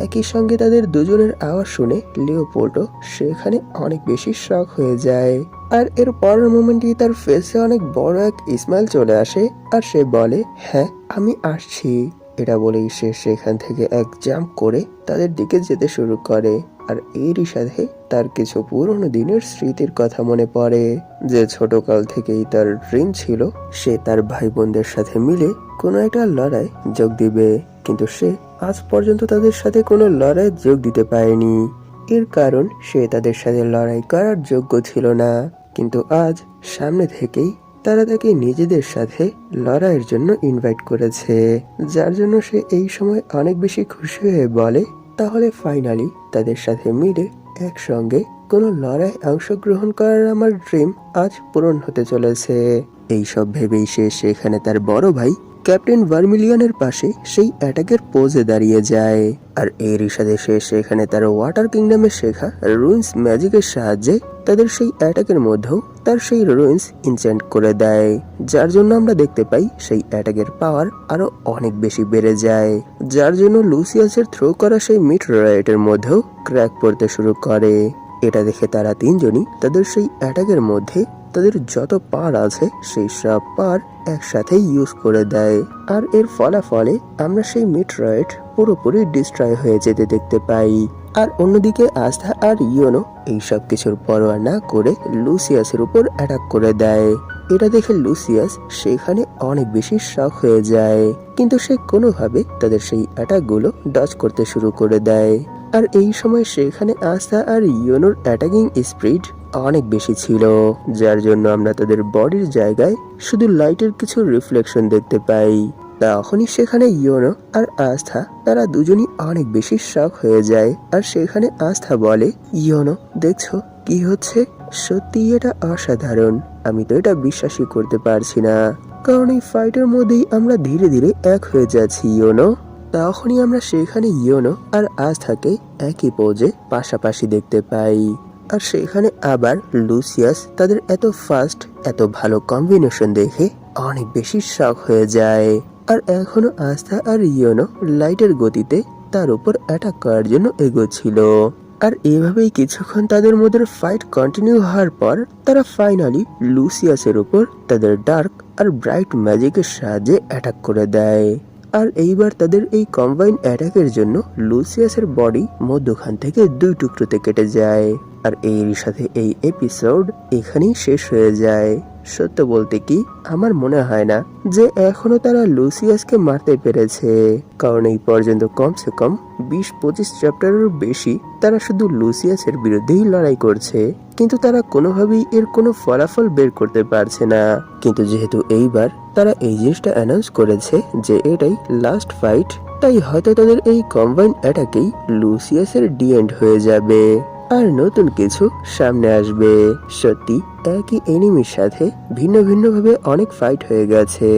একই সঙ্গে তাদের দুজনের আওয়াজ শুনে লিওপোল্ডও সেখানে অনেক বেশি শক হয়ে যায়। আর এর পরের মোমেন্টই তার ফেসে অনেক বড় এক স্মাইল চলে আসে আর সে বলে, হ্যাঁ আমি আসছি। এটা বলেই সে সেখান থেকে এক জাম্প করে তাদের দিকে যেতে শুরু করে। আর এরই সাথে তার কিছু পুরনো দিনের স্মৃতির কথা মনে পড়ে, যে ছোটকাল থেকেই তার ড্রিম ছিল সে তার ভাই বোনদের সাথে মিলে কোনো একটা লড়াই যোগ দিবে, কিন্তু সে আজ পর্যন্ত তাদের সাথে কোনো লড়াই যোগ দিতে পারেনি। এর কারণ সে তাদের সাথে লড়াই করার যোগ্য ছিল না। কিন্তু আজ সামনে থেকেই তারা তাকে নিজেদের সাথে লড়াইয়ের জন্য ইনভাইট করেছে, যার জন্য সে এই সময় অনেক বেশি খুশি হয়ে বলে, তাহলে ফাইনালি তাদের সাথে মিলে একসঙ্গে কোনো লড়াই অংশগ্রহণ করার আমার ড্রিম আজ পূরণ হতে চলেছে। এইসব ভেবেই সে সেখানে তার বড় ভাই ক্যাপ্টেন ভার্মিলিয়নের পাশে সেই অ্যাটাকের পোজে দাঁড়িয়ে যায়। আর এরই সাথে সে সেখানে তার ওয়াটার কিংডমে শেখা রুইন্স ম্যাজিকের সাহায্যে তাদের সেই অ্যাটাকের মধ্যেও তার সেই রুইন্স ইনচেন্ট করে দেয়, যার জন্য আমরা দেখতে পাই সেই অ্যাটাকের পাওয়ার আরো অনেক বেশি বেড়ে যায়, যার জন্য লুসিয়াসের থ্রো করা সেই মিটরয়েটের মধ্যেও ক্র্যাক পড়তে শুরু করে। এটা দেখে তারা তিনজনই তাদের সেই অ্যাটাকের মধ্যে তাদের যত পাওয়ার আছে সেই সব পাওয়ার একসাথে ইউজ করে দেয়। আর এর ফলাফলে আমরা সেই মিটরয়েট পুরোপুরি ডিস্ট্রয় হয়ে যেতে দেখতে পাই। আর অন্যদিকে আস্থা আর ইয়োনো এইসব কিছুর পরোয়া না করে লুসিয়াসের উপর অ্যাটাক করে দেয়। এটা দেখে লুসিয়াস সেখানে অনেক বেশি শক হয়ে যায়, কিন্তু সে কোনোভাবে তাদের সেই অ্যাটাকগুলো ডজ করতে শুরু করে দেয়। আর এই সময় সেখানে আস্থা আর ইয়োনোর অ্যাটাকিং স্পিড অনেক বেশি ছিল, যার জন্য আমরা তাদের বডির জায়গায় শুধু লাইটের কিছু রিফ্লেকশন দেখতে পাই। তখনই সেখানে ইয়োনো আর আস্থা তারা দুজনই অনেক বেশি শক হয়ে যায়। আর সেখানে আস্থা বলে, ইয়োনো দেখছো কি হচ্ছে, সত্যি এটা অসাধারণ, আমি তো এটা বিশ্বাসই করতে পারছি না, কারণ এই ফাইটের মধ্যেই আমরা ধীরে ধীরে এক হয়ে যাচ্ছি ইয়োনো। তখনই আমরা সেখানে ইয়োনো আর আস্থাকে একই পোজে পাশাপাশি দেখতে পাই। আর সেখানে আবার লুসিয়াস তাদের এত ফাস্ট এত ভালো কম্বিনেশন দেখে অনেক বেশি শক হয়ে যায়। আর এখনো আস্থা আর ইয়োনো লাইটের গতিতে তার উপর অ্যাটাক করার জন্য এগোচ্ছিল। আর এভাবেই কিছুক্ষণ তাদের মধ্যে ফাইট কন্টিনিউ হওয়ার পর তারা ফাইনালি লুসিয়াসের উপর তাদের ডার্ক আর ব্রাইট ম্যাজিকের সাহায্যে অ্যাটাক করে দেয়। আর এইবার তাদের এই কম্বাইন অ্যাটাকের জন্য লুসিয়াসের বডি মধ্যখান থেকে দুই টুকরোতে কেটে যায়। আর এরই সাথে এই এপিসোড এখানেই শেষ হয়ে যায়। সত্য বলতে কি, আমার মনে হয় না যে এখনো তারা লুসিয়াসকে মারতে পেরেছে, কারণ এই পর্যন্ত কমসে কম 20-25 চ্যাপ্টারের বেশি তারা শুধু লুসিয়াসের বিরুদ্ধেই লড়াই করছে, কিন্তু তারা কোনোভাবেই এর কোনো ফলাফল বের করতে পারছে না। কিন্তু যেহেতু এইবার তারা এই জিনিসটা অ্যানাউন্স করেছে যে এটাই লাস্ট ফাইট, তাই হয়তো তাদের এই কম্বাইন অ্যাটাকেই লুসিয়াসের ডি এন্ড হয়ে যাবে আর নতুন কিছু সামনে আসবে। সত্যি একই এনিমির সাথে ভিন্ন ভিন্ন ভাবে অনেক ফাইট হয়ে গেছে,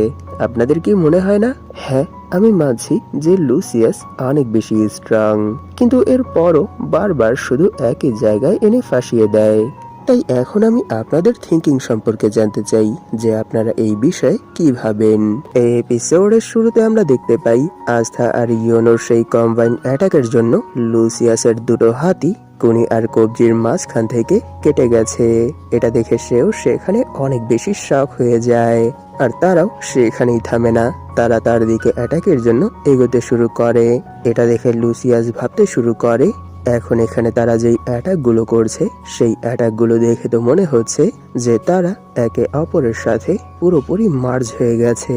আপনাদের কি মনে হয় না? হ্যাঁ, আমি মানছি যে লুসিয়াস অনেক বেশি স্ট্রং, কিন্তু এর পরও বারবার শুধু একই জায়গায় এনে ফাঁসিয়ে দেয়। তাই এখন আমি আপনাদের থিঙ্কিং সম্পর্কে জানতে চাই যে আপনারা এই বিষয়ে কি ভাবেন। এই এপিসোডের শুরুতে আমরা দেখতে পাই আস্থা আর ইয়োনোর সেই কম্বাইন অ্যাটাকের জন্য লুসিয়াসের দুটো হাতি কুনি আর কবজির মাঝখান থেকে কেটে গেছে। এটা দেখে সেও সেখানে অনেক বেশি শক হয়ে যায়। আর তারাও সেখানেই থামে না, তারা তার দিকে অ্যাটাকের জন্য এগোতে শুরু করে। এটা দেখে লুসিয়াস ভাবতে শুরু করে, এখন এখানে তারা যেই অ্যাটাক গুলো করছে সেই অ্যাটাক গুলো দেখে তো মনে হচ্ছে যে তারা একে অপরের সাথে পুরোপুরি মার্জ হয়ে গেছে,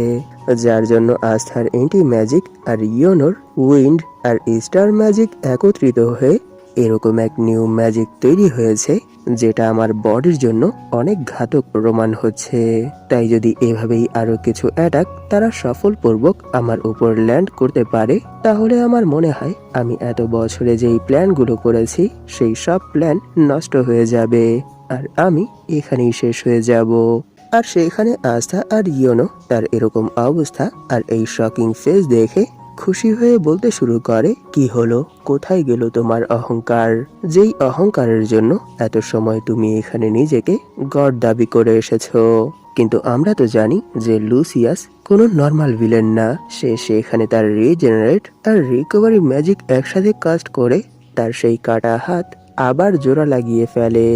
যার জন্য আস্থার এন্টি ম্যাজিক আর ইয়োনোর উইন্ড আর স্টার ম্যাজিক একত্রিত হয়ে এরকম এক নিউ ম্যাজিক তৈরি হয়েছে, যেটা আমার বডির জন্য অনেক ঘাতক প্রমাণ হচ্ছে। তাই যদি এভাবেই আরো কিছু অ্যাটাক তারা সফলপূর্বক আমার উপর ল্যান্ড করতে পারে, তাহলে আমার মনে হয় আমি এত বছরে যেই প্ল্যানগুলো করেছি সেই সব প্ল্যান নষ্ট হয়ে যাবে। আর আমি এখানেই শেষ হয়ে যাব। আর সেখানে আস্থা আর ইয়োনো তার এরকম অবস্থা আর এই শকিং ফেস দেখে খুশি হয়ে বলতে শুরু করে, কি হলো, কোথায় গেল তোমার অহংকার? যেই অহংকারের জন্য এত সময় তুমি এখানে নিজেকে গড দাবি করে এসেছো। কিন্তু আমরা তো জানি যে লুসিয়াস কোনো নর্মাল ভিলেন না। সে সেখানে তার রিজেনারেট আর রিকভারি ম্যাজিক একসাথে কাস্ট করে তার সেই কাটা হাত আবার জোড়া লাগিয়ে ফেলে।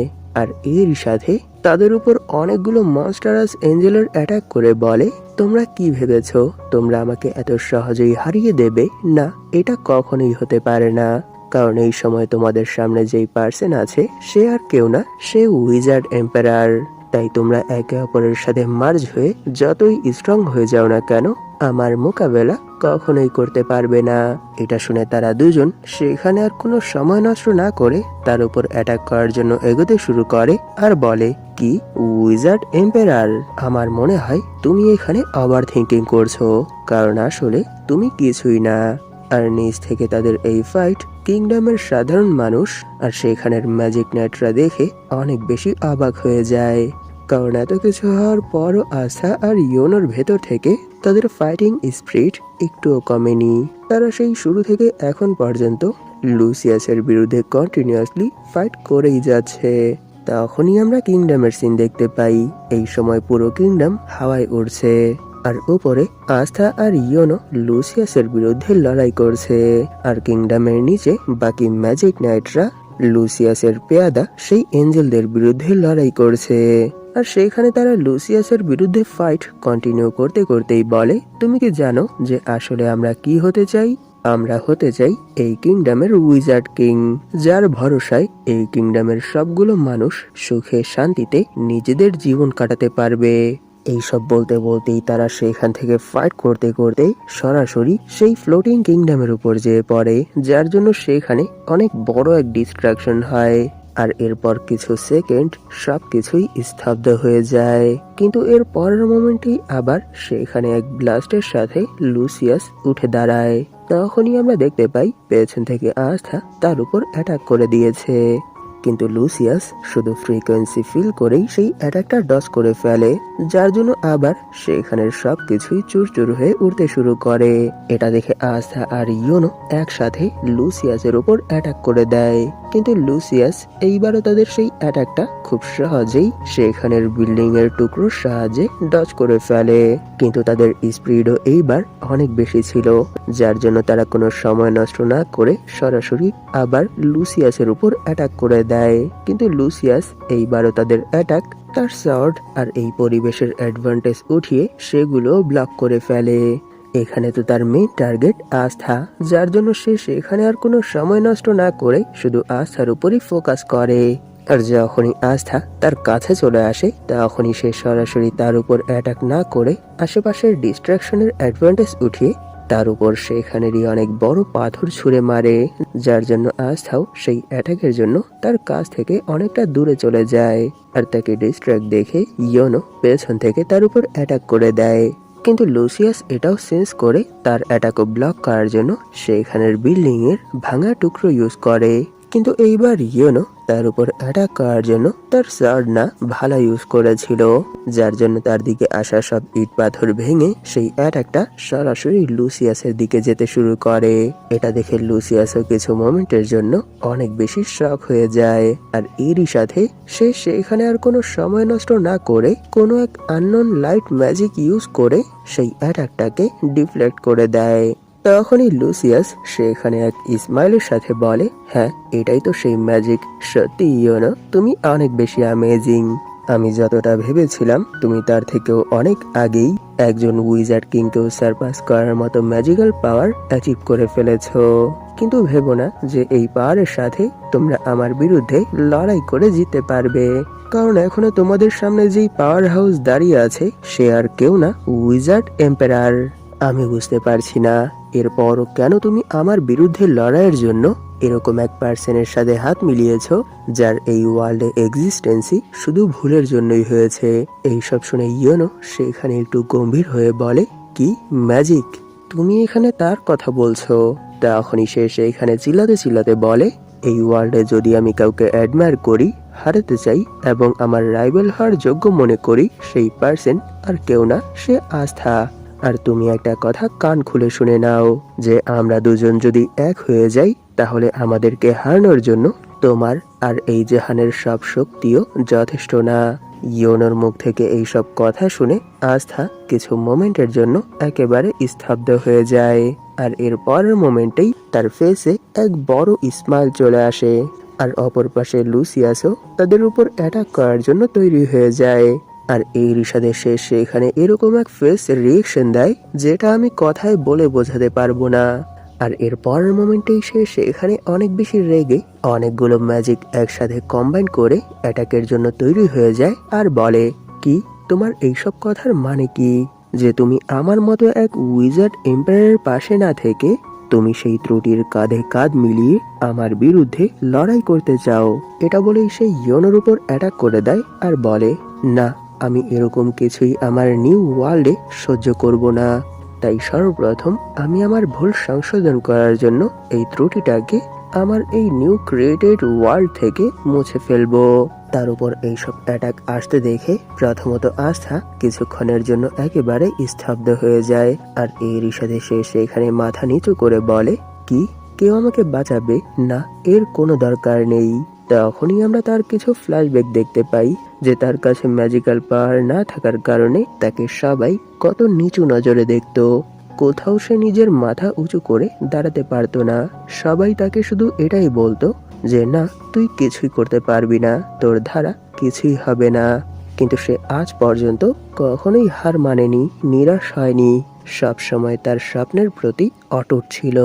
আর এর সাথে তাদের উপর অনেকগুলো মনস্টারাস এঞ্জেলের অ্যাটাক করে বলে, তোমরা কি ভেবেছো তোমরা আমাকে এত সহজেই হারিয়ে দেবে? না, এটা কখনোই হতে পারে না। কারণ এই সময় তোমাদের সামনে যেই পার্সন আছে সে আর কেউ না, সে উইজার্ড এম্পারার। তাই তোমরা একে অপরের সাথে মার্জ হয়ে যতই স্ট্রং হয়ে যাও না কেন, আমার মোকাবেলা কখনোই করতে পারবে না। এটা শুনে তারা দুজন সেখানে আর কোনো সময় নষ্ট না করে তার উপর অ্যাটাক করার জন্য এগোতে শুরু করে আর বলে, কি উইজার্ড এম্পারার, আমার মনে হয় তুমি এখানে ওভার থিঙ্কিং করছো, কারণ আসলে তুমি কিছুই না। আর নিচ থেকে তাদের এই ফাইট কিংডমের সাধারণ মানুষ আর সেখানের ম্যাজিক নাইটরা দেখে অনেক বেশি অবাক হয়ে যায়। কারণ এত কিছু হওয়ার পরও আস্থা আর ইয়োনোর ভেতর থেকে তাদের ফাইটিং স্পিরিট একটুও কমেনি। তারা সেই শুরু থেকে এখন পর্যন্ত লুসিয়াসের বিরুদ্ধে কন্টিনিউয়াসলি ফাইট করেই যাচ্ছে। তখনই আমরা কিংডমের সিন দেখতে পাই। এই সময় পুরো কিংডম হাওয়ায় উড়ছে আর উপরে আস্থা আর ইয়োনো লুসিয়াসের বিরুদ্ধে লড়াই করছে। আর কিংডমের নিচে বাকি ম্যাজিক নাইটরা লুসিয়াসের পেয়াদা সেই এঞ্জেলদের বিরুদ্ধে লড়াই করছে। আর সেখানে তারা লুসিয়াসের বিরুদ্ধে ফাইট কন্টিনিউ করতে করতেই বলে, তুমি কি জানো যে আসলে আমরা কি হতে চাই? আমরা হতে চাই এই কিংডমের উইজার্ড কিং, যার ভরসায় এই কিংডমের সবগুলো মানুষ সুখে শান্তিতে নিজেদের জীবন কাটাতে পারবে। এইসব বলতে বলতেই তারা সেখান থেকে ফাইট করতে করতে সরাসরি সেই ফ্লোটিং কিংডমের উপর যেয়ে পড়ে, যার জন্য সেখানে অনেক বড় এক ডিস্ট্রাকশন হয়। আর এরপর কিছু সেকেন্ড সবকিছুই স্তব্ধ হয়ে যায়। কিন্তু এর পরের মোমেন্টেই আবার সেখানে এক ব্লাস্টের সাথে লুসিয়াস উঠে দাঁড়ায়। তখনই আমরা দেখতে পাই পেছন থেকে আস্থা তার উপর অ্যাটাক করে দিয়েছে। কিন্তু লুসিয়াস শুধু ফ্রিকোয়েন্সি ফিল করেই সেই অ্যাটাকটা ডজ করে ফেলে, যার জন্য আবার সেখানের সবকিছুই চুরচুর হয়ে উঠতে শুরু করে। এটা দেখে আস্থা আর ইয়োনো একসাথে লুসিয়াসের উপর অ্যাটাক করে দেয়। কিন্তু লুসিয়াস এইবারও তাদের সেই অ্যাটাকটা খুব সহজেই সেখানের বিল্ডিং এর টুকরোর সাহায্যে ডজ করে ফেলে। কিন্তু তাদের স্পিডও এইবার অনেক বেশি ছিল, যার জন্য তারা কোনো সময় নষ্ট না করে সরাসরি আবার লুসিয়াসের উপর অ্যাটাক করে দেয়। কিন্তু লুসিয়াস এইবারও তাদের অ্যাটাক তার শর্ট আর এই পরিবেশের অ্যাডভান্টেজ উঠিয়ে সেগুলো ব্লক করে ফেলে। এখানে তো তার মেইন টার্গেট আস্থা, যার জন্য সে সেখানে আর কোনো সময় নষ্ট না করে শুধু আস্থার উপরই ফোকাস করে। আর যখনই আস্থা তার কাছে চলে আসে তখনই সে সরাসরি তার উপর অ্যাটাক না করে আশেপাশের ডিস্ট্রাকশনের অ্যাডভান্টেজ উঠিয়ে তার উপর সেখানেরই অনেক বড় পাথর ছুঁড়ে মারে, যার জন্য আস্থাও সেই অ্যাটাকের জন্য তার কাছ থেকে অনেকটা দূরে চলে যায়। আর তাকে ডিস্ট্র্যাক্ট দেখে ইয়োনো পেছন থেকে তার উপর অ্যাটাক করে দেয়। কিন্তু লুসিয়াস এটাও সেন্স করে তার অ্যাটাকও ব্লক করার জন্য সেখানের বিল্ডিং এর ভাঙা টুকরো ইউজ করে। কিন্তু এইবার ইয়োনো তার উপর অ্যাটাক করার জন্য তার সার্ড না ভালা ইউজ করেছিল, যার জন্য তার দিকে আসা সব ইট পাথর ভেঙে সেই অ্যাটাকটা সরাসরি লুসিয়াসের দিকে যেতে শুরু করে। এটা দেখে লুসিয়াসও কিছু মোমেন্টের জন্য অনেক বেশি শক হয়ে যায়। আর এরই সাথে সে সেখানে আর কোনো সময় নষ্ট না করে কোনো এক আননোন লাইট ম্যাজিক ইউজ করে সেই অ্যাটাকটাকে ডিফ্লেক্ট করে দেয়। তখনই লুসিয়াস সেখানে এক স্মাইলের সাথে বলে, হ্যাঁ এটাই তো সেই ম্যাজিক, সত্যি ইয়োনো তুমি অনেক বেশি অ্যামেজিং। আমি যতটা ভেবেছিলাম তুমি তার থেকেও অনেক আগেই একজন উইজার্ড কিংকেও সারপাস করার মতো ম্যাজিক্যাল পাওয়ার অ্যাচিভ করে ফেলেছো। কিন্তু ভেবো না যে এই পাওয়ারের সাথে তোমরা আমার বিরুদ্ধে লড়াই করে জিততে পারবে, কারণ এখনো তোমাদের সামনে যেই পাওয়ার হাউস দাঁড়িয়ে আছে সে আর কেউ না, উইজার্ড এম্পারার। আমি বুঝতে পারছি না এরপরও কেন তুমি আমার বিরুদ্ধে লড়াইয়ের জন্য এরকম এক পার্সনের সাথে হাত মিলিয়েছ, যার এই ওয়ার্ল্ডে এক্সিস্টেন্সই শুধু ভুলের জন্যই হয়েছে। এইসব শুনে ইয়োনো সেখানে একটু গম্ভীর হয়ে বলে, কি ম্যাজিক? তুমি এখানে তার কথা বলছো? তখনই সে সেখানে চিল্লাতে চিল্লাতে বলে, এই ওয়ার্ল্ডে যদি আমি কাউকে অ্যাডমায়ার করি, হারাতে চাই এবং আমার রাইভাল হওয়ার যোগ্য মনে করি, সেই পার্সন আর কেউ না, সে আস্থা। আর তুমি একটা কথা কান খুলে শুনে নাও, যে আমরা দুজন যদি এক হয়ে যাই, তাহলে আমাদেরকে হারানোর জন্য তোমার আর এই জাহানের সব শক্তিও যথেষ্ট না। ইয়োনোর মুখ থেকে এইসব কথা শুনে আস্থা কিছু মোমেন্টের জন্য একেবারে স্তব্ধ হয়ে যায়। আর এর পরের মোমেন্টেই তার ফেসে এক বড় স্মাইল চলে আসে। আর অপর পাশে লুসিয়াসও তাদের উপর অ্যাটাক করার জন্য তৈরি হয়ে যায়। আর এই রিশাদের শেষ সেখানে এরকম এক ফেস রিয়েকশন দেয়, যেটা আমি কথায় বলে বোঝাতে পারবো না। আর এর পরের মোমেন্টেই সে সেখানে অনেক বেশি রেগে অনেকগুলো ম্যাজিক একসাথে কম্বাইন করে অ্যাটাকের জন্য তৈরি হয়ে যায় আর বলে, কি তোমার এইসব কথার মানে কি? যে তুমি আমার মতো এক উইজার্ড এম্পায়ারের পাশে না থেকে তুমি সেই ত্রুটির কাঁধে কাঁধ মিলিয়ে আমার বিরুদ্ধে লড়াই করতে চাও? এটা বলেই সে ইয়োনোর উপর অ্যাটাক করে দেয় আর বলে, না, আমি এরকম কিছুই আমার নিউ ওয়ার্ল্ডে সহ্য করব না। তাই সর্বপ্রথম আমি আমার ভুল সংশোধন করার জন্য এই ত্রুটিটাকে আমার এই নিউ ক্রিয়েটেড ওয়ার্ল্ড থেকে মুছে ফেলবো। তার উপর এইসব অ্যাটাক আসতে দেখে প্রথমত আস্থা কিছুক্ষণের জন্য একেবারে স্তব্ধ হয়ে যায়। আর এই রিশাদে সে সেখানে মাথা নিচু করে বলে, কি কেউ আমাকে বাঁচাবে? না, এর কোনো দরকার নেই। তখনই আমরা তার কিছু ফ্ল্যাশব্যাক দেখতে পাই, যে তার কাছে ম্যাজিক্যাল পাওয়ার না থাকার কারণে তাকে সবাই কত নিচু নজরে দেখতো। কোথাও সে নিজের মাথা উঁচু করে দাঁড়াতে পারতো না। সবাই তাকে শুধু এটাই বলতো যে না, তুই কিছুই করতে পারবি না, তোর দ্বারা কিছুই হবে না। কিন্তু সে আজ পর্যন্ত কখনোই হার মানেনি, নিরাশ হয়নি, সব সময় তার স্বপ্নের প্রতি অটুট ছিল।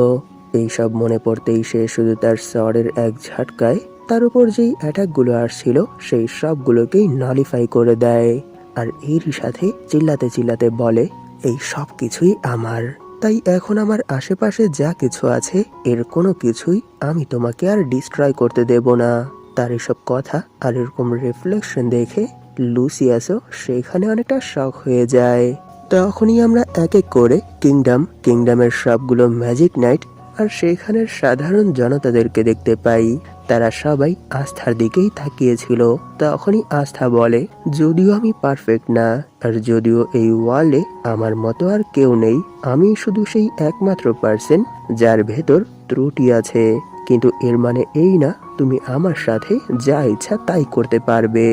এইসব মনে পড়তেই সে শুধু তার স্বরের এক ঝটকায় তার উপর যেই অ্যাটাকগুলো আসছিল সেই সবগুলোকেই নলিফাই করে দেয়। আর এর সাথে চিল্লাতে চিল্লাতে বলে, এই সব কিছুই আমার। তাই এখন আমার আশেপাশে যা কিছু আছে এর কোনো কিছুই আমি তোমাকে আর ডিস্ট্রয় করতে দেব না। তার এসব কথা আর এরকম রিফ্লেকশন দেখে লুসিয়াসও সেখানে অনেকটা শক হয়ে যায়। তখনই আমরা এক এক করে কিংডমের সবগুলো ম্যাজিক নাইট আর সেখানের সাধারণ জনতাদেরকে দেখতে পাই। তারা সবাই আস্থার দিকেই তাকিয়েছিল। তখনই আস্থা বলে, যদিও আমি পারফেক্ট না, আর যদিও এই ওয়ার্ল্ডে আমার মতো আর কেউ নেই, আমি শুধু সেই একমাত্র পার্সন যার ভেতর ত্রুটি আছে, কিন্তু এর মানে এই না তুমি আমার সাথে যা ইচ্ছা তাই করতে পারবে।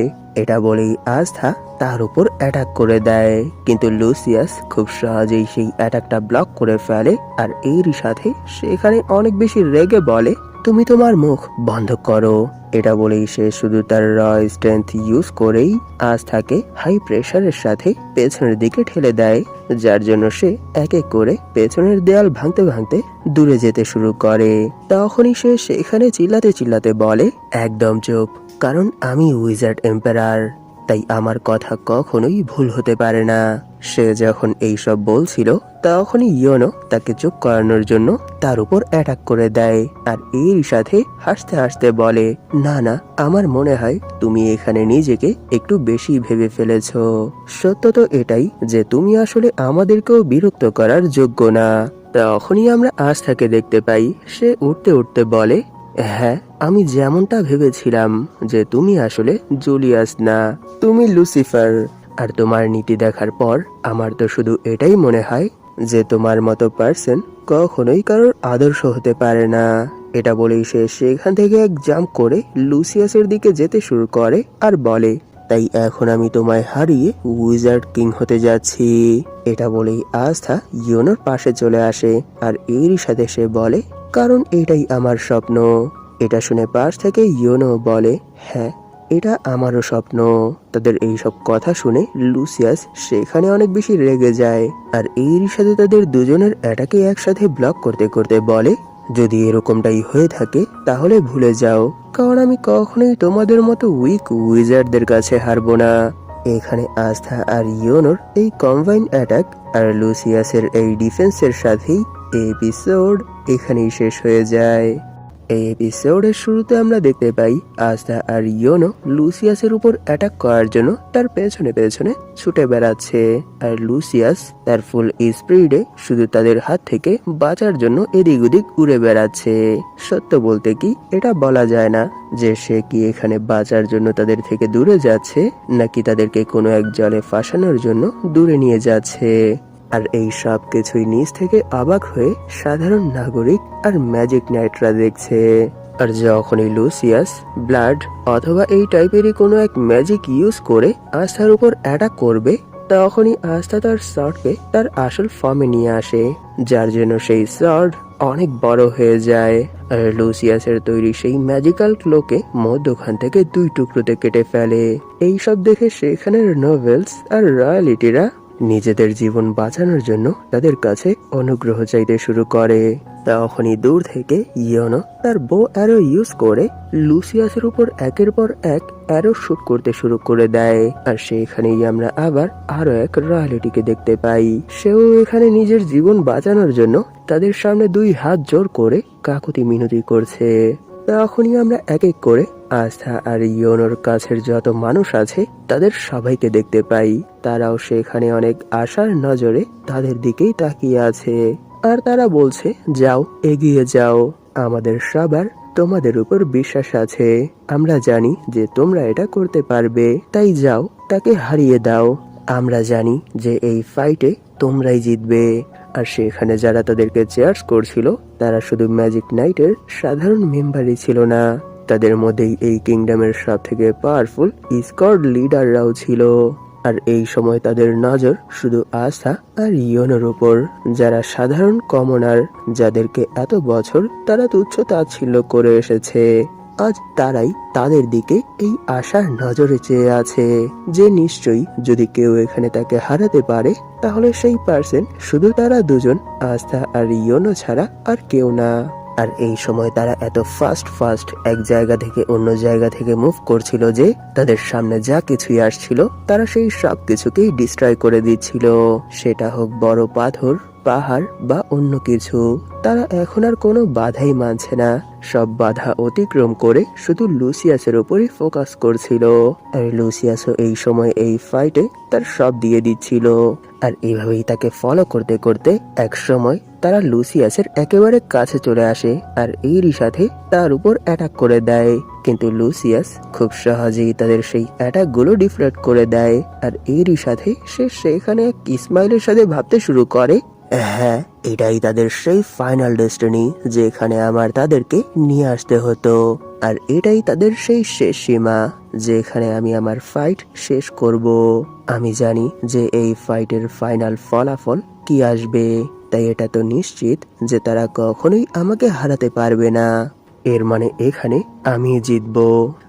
এটা বলেই আস্থা তার উপর অ্যাটাক করে দেয়, কিন্তু লুসিয়াস খুব সহজেই সেই অ্যাটাকটা ব্লক করে ফেলে। আর এরই সাথে সেখানে অনেক বেশি রেগে বলে, তুমি তোমার মুখ বন্ধ করো। এটা বলেই সে শুধু তার র স্ট্রেংথ ইউজ করেই আস্থাকে হাই প্রেসারের সাথে পেছনের দিকে ঠেলে দেয়, যার জন্য সে এক এক করে পেছনের দেয়াল ভাঙতে ভাঙতে দূরে যেতে শুরু করে। তখনই সে সেখানে চিল্লাতে চিল্লাতে বলে, একদম চুপ, কারণ আমি উইজার্ড এম্পায়ার, তাই আমার কথা কখনোই ভুল হতে পারে না। সে যখন এইসব বলছিল তখনই ইয়োনো তাকে চুপ করানোর জন্য তার উপর অ্যাটাক করে দেয়। আর এর সাথে হাসতে হাসতে বলে, না না, আমার মনে হয় তুমি এখানে নিজেকে একটু বেশি ভেবে ফেলেছ। সত্য তো এটাই যে তুমি আসলে আমাদেরকেও বিরক্ত করার যোগ্য না। তখনই আমরা আস্থাকে দেখতে পাই, সে উঠতে উঠতে বলে, হ্যাঁ, আমি যেমনটা ভেবেছিলাম যে তুমি আসলে জুলিয়াস না, তুমি লুসিফার। আর তোমার নীতি দেখার পর আমার তো শুধু এটাই মনে হয় যে তোমার মতো পার্সন কখনোই কারোর আদর্শ হতে পারে না। এটা বলেই সে সেখান থেকে এক জাম্প করে লুসিয়াসের দিকে যেতে শুরু করে আর বলে, তাই এখন আমি তোমায় হারিয়ে উইজার্ড কিং হতে যাচ্ছি। এটা বলেই আস্থা ইয়োনোর পাশে চলে আসে আর এরই সাথে সে বলে, কারণ এটাই আমার স্বপ্ন। এটা শুনে পাশ থেকে ইয়োনো বলে, হ্যাঁ, এটা আমারও স্বপ্ন। তাদের এইসব কথা শুনে লুসিয়াস সেখানে অনেক বেশি রেগে যায় আর এরই সাথে তাদের দুজনের অ্যাটাকে একসাথে ব্লক করতে করতে বলে, যদি এরকমটাই হয়ে থাকে তাহলে ভুলে যাও, কারণ আমি কখনোই তোমাদের মতো উইক উইজার্ডদের কাছে হারবো না। এখানে আস্থা আর ইয়োনোর এই কম্বাইন অ্যাটাক আর লুসিয়াসের এই ডিফেন্সের সাথেই এপিসোড এখানেই শেষ হয়ে যায়। এই এপিসোডের শুরুতে আমরা দেখতে পাই আস্থা আর ইয়োনো লুসিয়াসের উপর অ্যাটাক করার জন্য তার পেছনে পেছনে ছুটে বেড়াচ্ছে, আর লুসিয়াস তার ফুল স্পিডে শুধু তাদের হাত থেকে বাঁচার জন্য এদিক ওদিক উড়ে বেড়াচ্ছে। সত্য বলতে কি এটা বলা যায় না যে সে কি এখানে বাঁচার জন্য তাদের থেকে দূরে যাচ্ছে নাকি তাদেরকে কোনো এক জলে ফাঁসানোর জন্য দূরে নিয়ে যাচ্ছে। আর এই সব কিছুই নিজ থেকে অবাক হয়ে সাধারণ নাগরিক আর ম্যাজিক নাইটরা দেখছে। আর যখনই লুসিয়াস ব্লাড অথবা এই টাইপেরই কোনো এক ম্যাজিক ইউজ করে আস্থার উপর অ্যাটাক করবে, তখনই আস্থা তার শর্টকে তার আসল ফর্মে নিয়ে আসে, যার জন্য সেই শর্ট অনেক বড় হয়ে যায়। আর লুসিয়াসের তৈরি সেই ম্যাজিক্যাল ক্লোকে মধ্যখান থেকে 2 টুকরোতে কেটে ফেলে। এইসব দেখে সেখানের নোবেলস আর রয়্যালিটিরা নিজেদের জীবন বাঁচানোর জন্য তাদের কাছে অনুগ্রহ চাইতে শুরু করে। তখনই দূর থেকে ইয়োনো তার বো অ্যারো ইউজ করে লুসিয়াসের উপর একের পর এক অ্যারো শুট করতে শুরু করে দেয়। আর সেখানেই আমরা আবার আরো এক রয়্যালিটিকে দেখতে পাই। সেও এখানে নিজের জীবন বাঁচানোর জন্য তাদের সামনে 2 হাত জোর করে কাকুতি মিনতি করছে। তখনই আমরা এক এক করে আস্থা আর ইয়োনোর কাছের যত মানুষ আছে তাদের সবাইকে দেখতে পাই। তারাও সেখানে অনেক আশার নজরে তাদের দিকেই তাকিয়ে আছে, আর তারা বলছে, যাও এগিয়ে যাও, আমাদের সবার তোমাদের উপর বিশ্বাস আছে, আমরা জানি যে তোমরা এটা করতে পারবে, তাই যাও তাকে হারিয়ে দাও, আমরা জানি যে এই ফাইটে তোমরাই জিতবে। আর সেখানে যারা তাদেরকে চেয়ার্স করছিল তারা শুধু ম্যাজিক নাইটের সাধারণ মেম্বারই ছিল না, তাদের মধ্যেই এই কিংডমের সব থেকে পাওয়ারফুল স্কোয়াড লিডাররাও ছিল। আর এই সময় তাদের নজর শুধু আস্থা আর ইয়োনোর উপর, যারা সাধারণ কমনার, যাদেরকে এত বছর তারা তুচ্ছ তাচ্ছিল্য করে এসেছে। আজ তারাই তাদের দিকে এই আশার নজরে চেয়ে আছে যে নিশ্চয়ই যদি কেউ এখানে তাকে হারাতে পারে তাহলে সেই পার্সন শুধু তারা দুজন, আস্থা আর ইয়োনো ছাড়া আর কেউ না। আর এই সময় তারা এত ফাস্ট এক জায়গা থেকে অন্য জায়গা থেকে মুভ করছিল যে তাদের সামনে যা কিছুই আসছিল তারা সেই সব কিছুকেই ডিস্ট্রয় করে দিচ্ছিল, সেটা হোক বড় পাথর, পাহাড় বা অন্য কিছু। তারা এখন আর কোনো বাধাই মানছে না, সব বাধা অতিক্রম করে শুধু লুসিয়াসের উপরই ফোকাস করছিল। আর লুসিয়াসও এই সময় এই ফাইটে তার সব দিয়ে দিচ্ছিল। আর এইভাবেই তাকে ফলো করতে করতে এক সময় তারা লুসিয়াসের একেবারে কাছে চলে আসে আর এরই সাথে তার উপর অ্যাটাক করে দেয়। কিন্তু লুসিয়াস খুব সহজেই তাদের সেই অ্যাটাক গুলো ডিফ্লেক্ট করে দেয়। আর এরই সাথে সে সেখানে এক স্মাইলের সাথে ভাবতে শুরু করে, হ্যাঁ, এটাই তাদের সেই ফাইনাল ডেস্টিনি যেখানে আমার তাদেরকে নিয়ে আসতে হতো, আর এটাই তাদের সেই শেষ সীমা যেখানে আমি আমার ফাইট শেষ করব। আমি জানি যে এই ফাইটের ফাইনাল ফলাফল কি আসবে, তাই এটা তো নিশ্চিত যে তারা কখনোই আমাকে হারাতে পারবে না। এর মানে এখানে আমি জিতবো।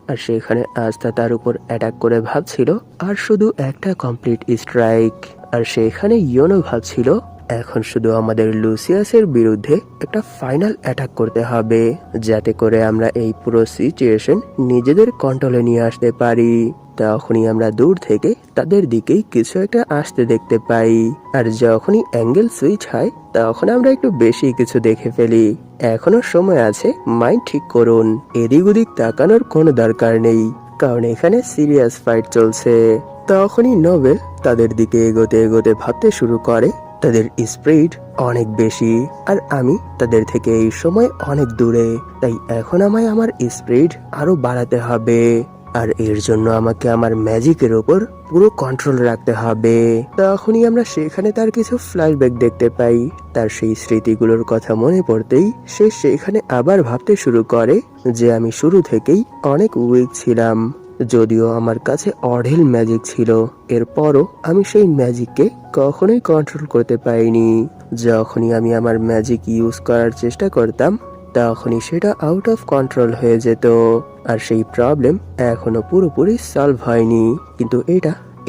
আর সেখানে আস্থা তার উপর অ্যাটাক করে ভাবছিল আর শুধু একটা কমপ্লিট স্ট্রাইক। আর সেখানে ইয়োনো ভাবছিল এখন শুধু আমাদের লুসিয়াসের বিরুদ্ধে একটা ফাইনাল অ্যাটাক করতে হবে, যাতে করে আমরা এই পুরো সিচুয়েশন নিজেদের কন্ট্রোলে নিয়ে আসতে পারি। তখনই আমরা দূর থেকে তাদের দিকেই কিছু একটা আসতে দেখতে পাই। আর যখনই অ্যাঙ্গেল সুইচ হয় তখন আমরা একটু বেশি কিছু দেখে ফেলি। এখনো সময় আছে, মাইন্ড ঠিক করুন, এদিক ওদিক তাকানোর কোনো দরকার নেই, কারণ এখানে সিরিয়াস ফাইট চলছে। তখনই নোবেল তাদের দিকে এগোতে এগোতে ভাবতে শুরু করে তাদের স্পিড অনেক বেশি আর আমি তাদের থেকে এই সময় অনেক দূরে, তাই এখন আমায় আমার স্পিড আরো বাড়াতে হবে। আর এর জন্য আমাকে আমার ম্যাজিকের উপর পুরো কন্ট্রোল রাখতে হবে। তখনই আমরা সেখানে তার কিছু ফ্ল্যাশব্যাক দেখতে পাই। তার সেই স্মৃতিগুলোর কথা মনে পড়তেই সে সেখানে আবার ভাবতে শুরু করে যে আমি শুরু থেকেই অনেক উইক ছিলাম, যদিও আমার কাছে অঢেল ম্যাজিক ছিল, এরপরও আমি সেই ম্যাজিককে কখনোই কন্ট্রোল করতে পারিনি। যখনই আমি আমার ম্যাজিক ইউজ করার চেষ্টা করতাম তখনই সেটা আউট অফ কন্ট্রোল হয়ে যেত। আর সেই প্রবলেম এখনো পুরোপুরি সলভ হয়নি। কিন্তু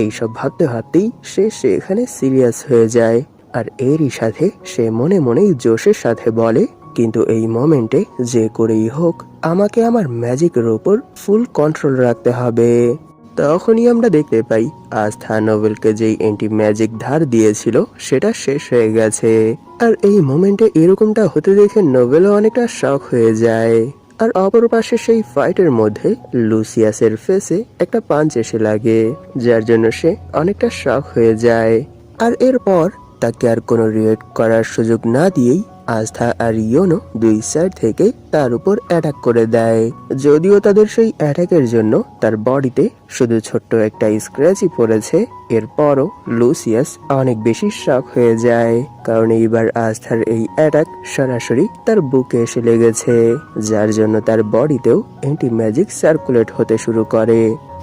এইসব ভাবতে ভাবতেই সে সেখানে সিরিয়াস হয়ে যায়। আর এরই সাথে সে মনে মনেই জোশের সাথে বলে, কিন্তু এই মোমেন্টে যে করেই হোক আমাকে আমার ম্যাজিকের উপর ফুল কন্ট্রোল রাখতে হবে। তখনই আমরা দেখতে পাই আস্থা নোবেলকে যেই অ্যান্টি ম্যাজিক ধার দিয়েছিল সেটা শেষ হয়ে গেছে। আর এই মোমেন্টে এরকমটা হতে দেখে নোবেলও অনেকটা শক হয়ে যায়। আর অপর পাশে সেই ফাইটের মধ্যে লুসিয়াসের ফেসে একটা পাঞ্চ এসে লাগে, যার জন্য সে অনেকটা শক হয়ে যায়। আর এরপর তাকে আর কোনো রিয়েক্ট করার সুযোগ না দিয়েই আস্থা আর ইয়োনো দুই সাইড থেকে তার উপর অ্যাটাক করে দেয়। যদিও তাদের সেই অ্যাটাকের জন্য তার বডিতে শুধু ছোট্ট একটা স্ক্র্যাচই পড়েছে, এরপরও লুসিয়াস অনেক বেশি শক হয়ে যায়, কারণ এইবার আস্থার এই অ্যাটাক সরাসরি তার বুকে এসে লেগেছে, যার জন্য তার বডিতেও অ্যান্টি ম্যাজিক সার্কুলেট হতে শুরু করে।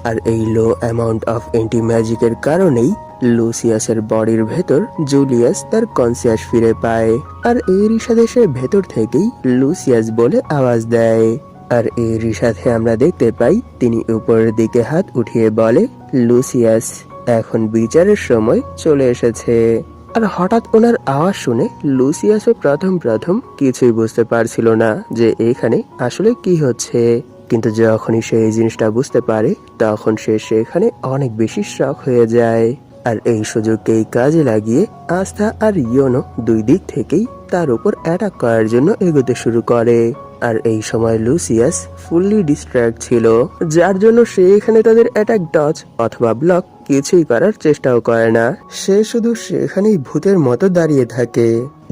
আর এই লো অ্যামাউন্ট অফ অ্যান্টি ম্যাজিকের কারণেই লুসিয়াসের বডির ভেতর জুলিয়াস তার কনসিয়াস ফিরে পায়। আর এরই সাথে সে ভেতর থেকেই লুসিয়াস বলে আওয়াজ দেয়। আর এরই সাথে আমরা দেখতে পাই তিনি উপরের দিকে হাত উঠিয়ে বলে, লুসিয়াস, এখন বিচারের সময় চলে এসেছে। আর হঠাৎ ওনার আওয়াজ শুনে লুসিয়াসও প্রথম কিছুই বুঝতে পারছিল না যে এখানে আসলে কি হচ্ছে, কিন্তু যখনই সে এই জিনিসটা বুঝতে পারে তখন সে সেখানে অনেক বেশি শক হয়ে যায়। আর এই সুযোগকেই কাজে লাগিয়ে আস্থা আর ইয়োনো দুই দিক থেকেই তার উপর অ্যাটাক করার জন্য এগোতে শুরু করে। আর এই সময় লুসিয়াস ফুললি ডিস্ট্র্যাক্ট ছিল, যার জন্য সে এখানে তাদের অ্যাটাক ডজ অথবা ব্লক কিছুই করার চেষ্টাও করে না। সে শুধু সেখানেই ভূতের মতো দাঁড়িয়ে থাকে,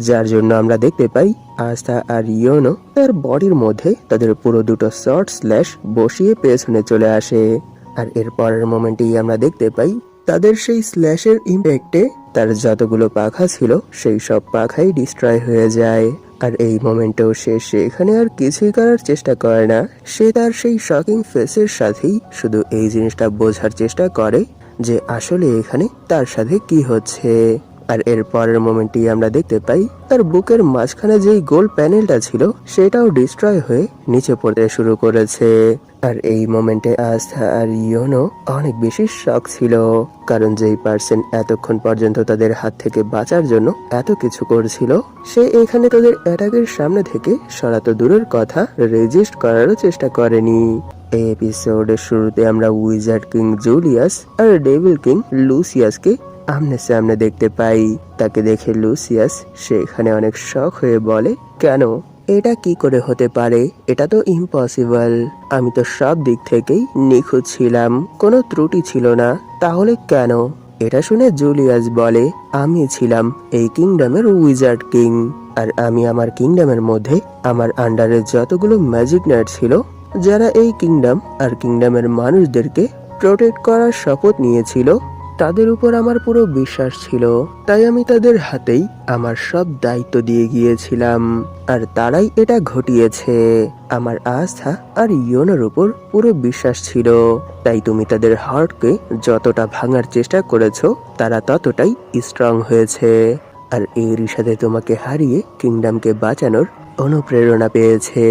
যার জন্য আমরা দেখতে পাই আস্থা আর ইয়োনো তার বডির মধ্যে তাদের পুরো দুটো শর্ট স্ল্যাশ বসিয়ে পেছনে চলে আসে। আর এর পরের মোমেন্টেই আমরা দেখতে পাই তাদের সেই স্ল্যাশের ইম্প্যাক্টে তার যতগুলো পাখা ছিল সেই সব পাখাই ডিস্ট্রয় হয়ে যায়। আর এই মোমেন্টেও সে সেখানে আর কিছুই করার চেষ্টা করে না, সে তার সেই শকিং ফেসের সাথেই শুধু এই জিনিসটা বোঝার চেষ্টা করে যে আসলে এখানে তার সাথে কি হচ্ছে। আর এর পরের মোমেন্টেই আমরা দেখতে পাই তার বুকের মাঝখানে যেই গোল প্যানেলটা ছিল সেটাও ডিস্ট্রয় হয়ে নিচে পড়তে শুরু করেছে। আর এই মোমেন্টে আস্থা আর ইয়োনো অনেক বেশি শক ছিল, কারণ যেই পার্সন এতক্ষণ পর্যন্ত তাদের হাত থেকে বাঁচার জন্য এত কিছু করছিল, সে এখানে তাদের অ্যাটাকের সামনে থেকে সরাতো দূরের কথা রেজিস্ট করারও চেষ্টা করেনি। এই এপিসোডের শুরুতে আমরা উইজার্ড কিং জুলিয়াস আর ডেভিল কিং লুসিয়াসকে আমনে সামনে দেখতে পাই। তাকে দেখে লুসিয়াস সেখানে অনেক শক হয়ে বলে, কেন, এটা কি করে হতে পারে? এটা তো ইম্পসিবল। আমি তো সব দিক থেকেই নিখুঁত ছিলাম, কোনো ত্রুটি ছিল না, তাহলে কেন? এটা শুনে জুলিয়াস বলে, আমি ছিলাম এই কিংডমের উইজার্ড কিং, আর আমি আমার কিংডমের মধ্যে আমার আন্ডারে যতগুলো ম্যাজিক নাইট ছিল, যারা এই কিংডম আর কিংডমের মানুষদেরকে প্রোটেক্ট করার শপথ নিয়েছিল, তাদের উপর আমার পুরো বিশ্বাস ছিল, তাই আমি তাদের হাতেই আমার সব দায়িত্ব দিয়ে গিয়েছিলাম, আর তারাই এটা ঘটিয়েছে। আমার আস্থা আর ইয়োনোর উপর পুরো বিশ্বাস ছিল, তাই তুমি তাদের হার্টকে যতটা ভাঙার চেষ্টা করেছো তারা ততটাই স্ট্রং হয়েছে। আর এরই সাথে তোমাকে হারিয়ে কিংডমকে বাঁচানোর অনুপ্রেরণা পেয়েছে।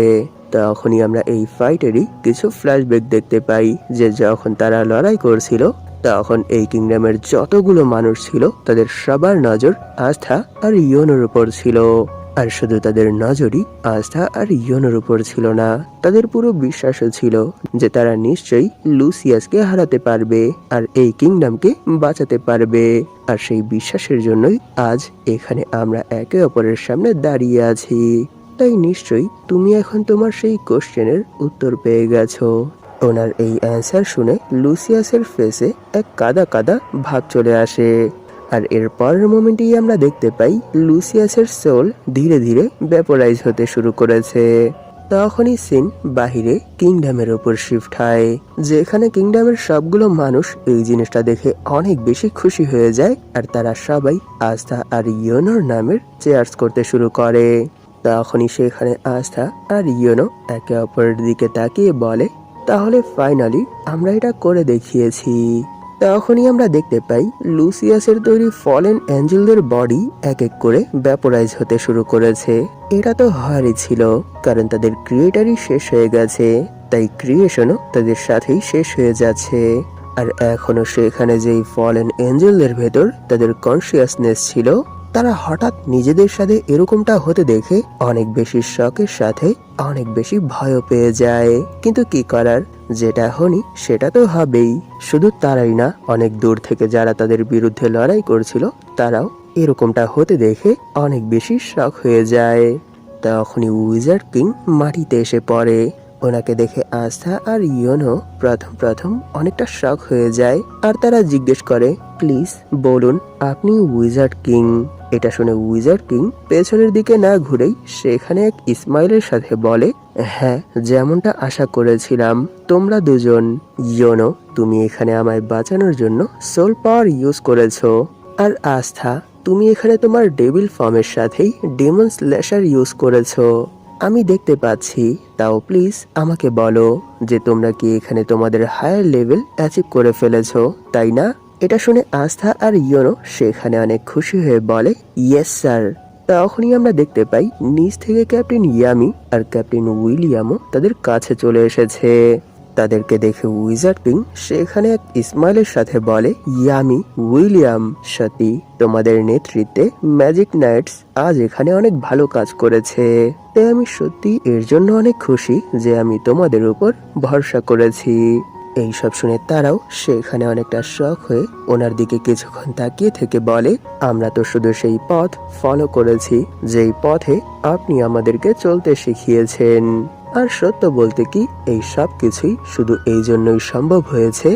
তখনই আমরা এই ফাইটেরই কিছু ফ্ল্যাশব্যাক দেখতে পাই, যে যখন তারা লড়াই করছিল তখন এই কিংডমের যতগুলো মানুষ ছিল তাদের সবার নজর আস্থা আর ইয়োনোর উপর ছিল। আর শুধু তাদের নজরই আস্থা আর ইয়োনোর উপর ছিল না, তাদের পুরো বিশ্বাসও ছিল যে তারা নিশ্চয়ই লুসিয়াসকে হারাতে পারবে আর এই কিংডমকে বাঁচাতে পারবে। আর সেই বিশ্বাসের জন্যই আজ এখানে আমরা একে অপরের সামনে দাঁড়িয়ে আছি। তাই নিশ্চয়ই তুমি এখন তোমার সেই কোশ্চেনের উত্তর পেয়ে গেছো। ওনার এই অ্যান্সার শুনে লুসিয়াসের ফেসে এক কাদা কাদা ভাব চলে আসে। আর এর পরের মোমেন্টেই আমরা দেখতে পাই লুসিয়াসের সোল ধীরে ধীরে ভ্যাপোরাইজ হতে শুরু করেছে। তখনই সিন বাহিরে কিংডমের উপর শিফট হয়, যেখানে কিংডমের সবগুলো মানুষ এই জিনিসটা দেখে অনেক বেশি খুশি হয়ে যায়, আর তারা সবাই আস্থা আর ইয়োনোর নামের চেয়ার্স করতে শুরু করে। তখনই সেখানে আস্থা আর ইয়োনো একে অপরের দিকে তাকিয়ে বলে, তাহলে ফাইনালি আমরা এটা করে দেখিয়েছি। তখনই আমরা দেখতে পাই লুসিয়াসের তৈরি ফলেন অ্যাঞ্জেলদের বডি এক এক করে ভ্যাপোরাইজ হতে শুরু করেছে। এটা তো হওয়ারই ছিল, কারণ তাদের ক্রিয়েটারই শেষ হয়ে গেছে, তাই ক্রিয়েশনও তাদের সাথেই শেষ হয়ে যাচ্ছে। আর এখনো সেখানে যেই ফলেন অ্যাঞ্জেলদের ভেতর তাদের কনসিয়াসনেস ছিল, তারা হঠাৎ নিজেদের সাথে এরকমটা হতে দেখে অনেক বেশি শকের সাথে অনেক বেশি ভয় পেয়ে যায়। কিন্তু কি করার, যেটা হনি সেটা তো হবেই। শুধু তারাই না, অনেক দূর থেকে যারা তাদের বিরুদ্ধে লড়াই করছিল তারাও এরকমটা হতে দেখে অনেক বেশি শক হয়ে যায়। তখনই উইজার্ড কিং মাটিতে এসে পড়ে। ওনাকে দেখে আস্থা আর ইয়োনো প্রথম অনেকটা শক হয়ে যায় আর তারা জিজ্ঞেস করে, প্লিজ বলুন আপনি উইজার্ড কিং। এটা শুনে উইজার্ড কিং পেছনের দিকে না ঘুরেই সেখানে এক স্মাইলের সাথে বলে, হ্যাঁ যেমনটা আশা করেছিলাম, তোমরা দুজন। ইয়োনো, তুমি এখানে আমায় বাঁচানোর জন্য সোল পাওয়ার ইউজ করেছো, আর আস্থা তুমি এখানে তোমার ডেভিল ফর্মের সাথেই ডেমন স্ল্যাশার ইউজ করেছো। আমি দেখতে পাচ্ছি, তাও প্লিজ আমাকে বলো যে তোমরা কি এখানে তোমাদের হায়ার লেভেল অ্যাচিভ করে ফেলেছো, তাই না? এটা শুনে আস্থা আর ইয়োনো সেখানে অনেক খুশি হয়ে বলে, ইয়েস স্যার। তখনই আমরা দেখতে পাই নিচ থেকে ক্যাপ্টেন ইয়ামি আর ক্যাপ্টেন উইলিয়ামও তাদের কাছে চলে এসেছে। তাদেরকে দেখে উইজার্ড কিং সেখানে এক স্মাইলের সাথে বলে, ইয়ামি, উইলিয়াম, সত্যি তোমাদের নেতৃত্বে ম্যাজিক নাইটস আজ এখানে অনেক ভালো কাজ করেছে। তাই আমি সত্যি এর জন্য অনেক খুশি যে আমি তোমাদের উপর ভরসা করেছি। এইসব শুনে তারাও সেখানে অনেকটা শক হয়ে ওনার দিকে কিছুক্ষণ তাকিয়ে থেকে বলে, আমরা তো শুধু সেই পথ ফলো করেছি যেই পথে আপনি আমাদেরকে চলতে শিখিয়েছেন। আর সত্য বলতে কি, এই সব কিছুই শুধু এই জন্যই সম্ভব হয়েছে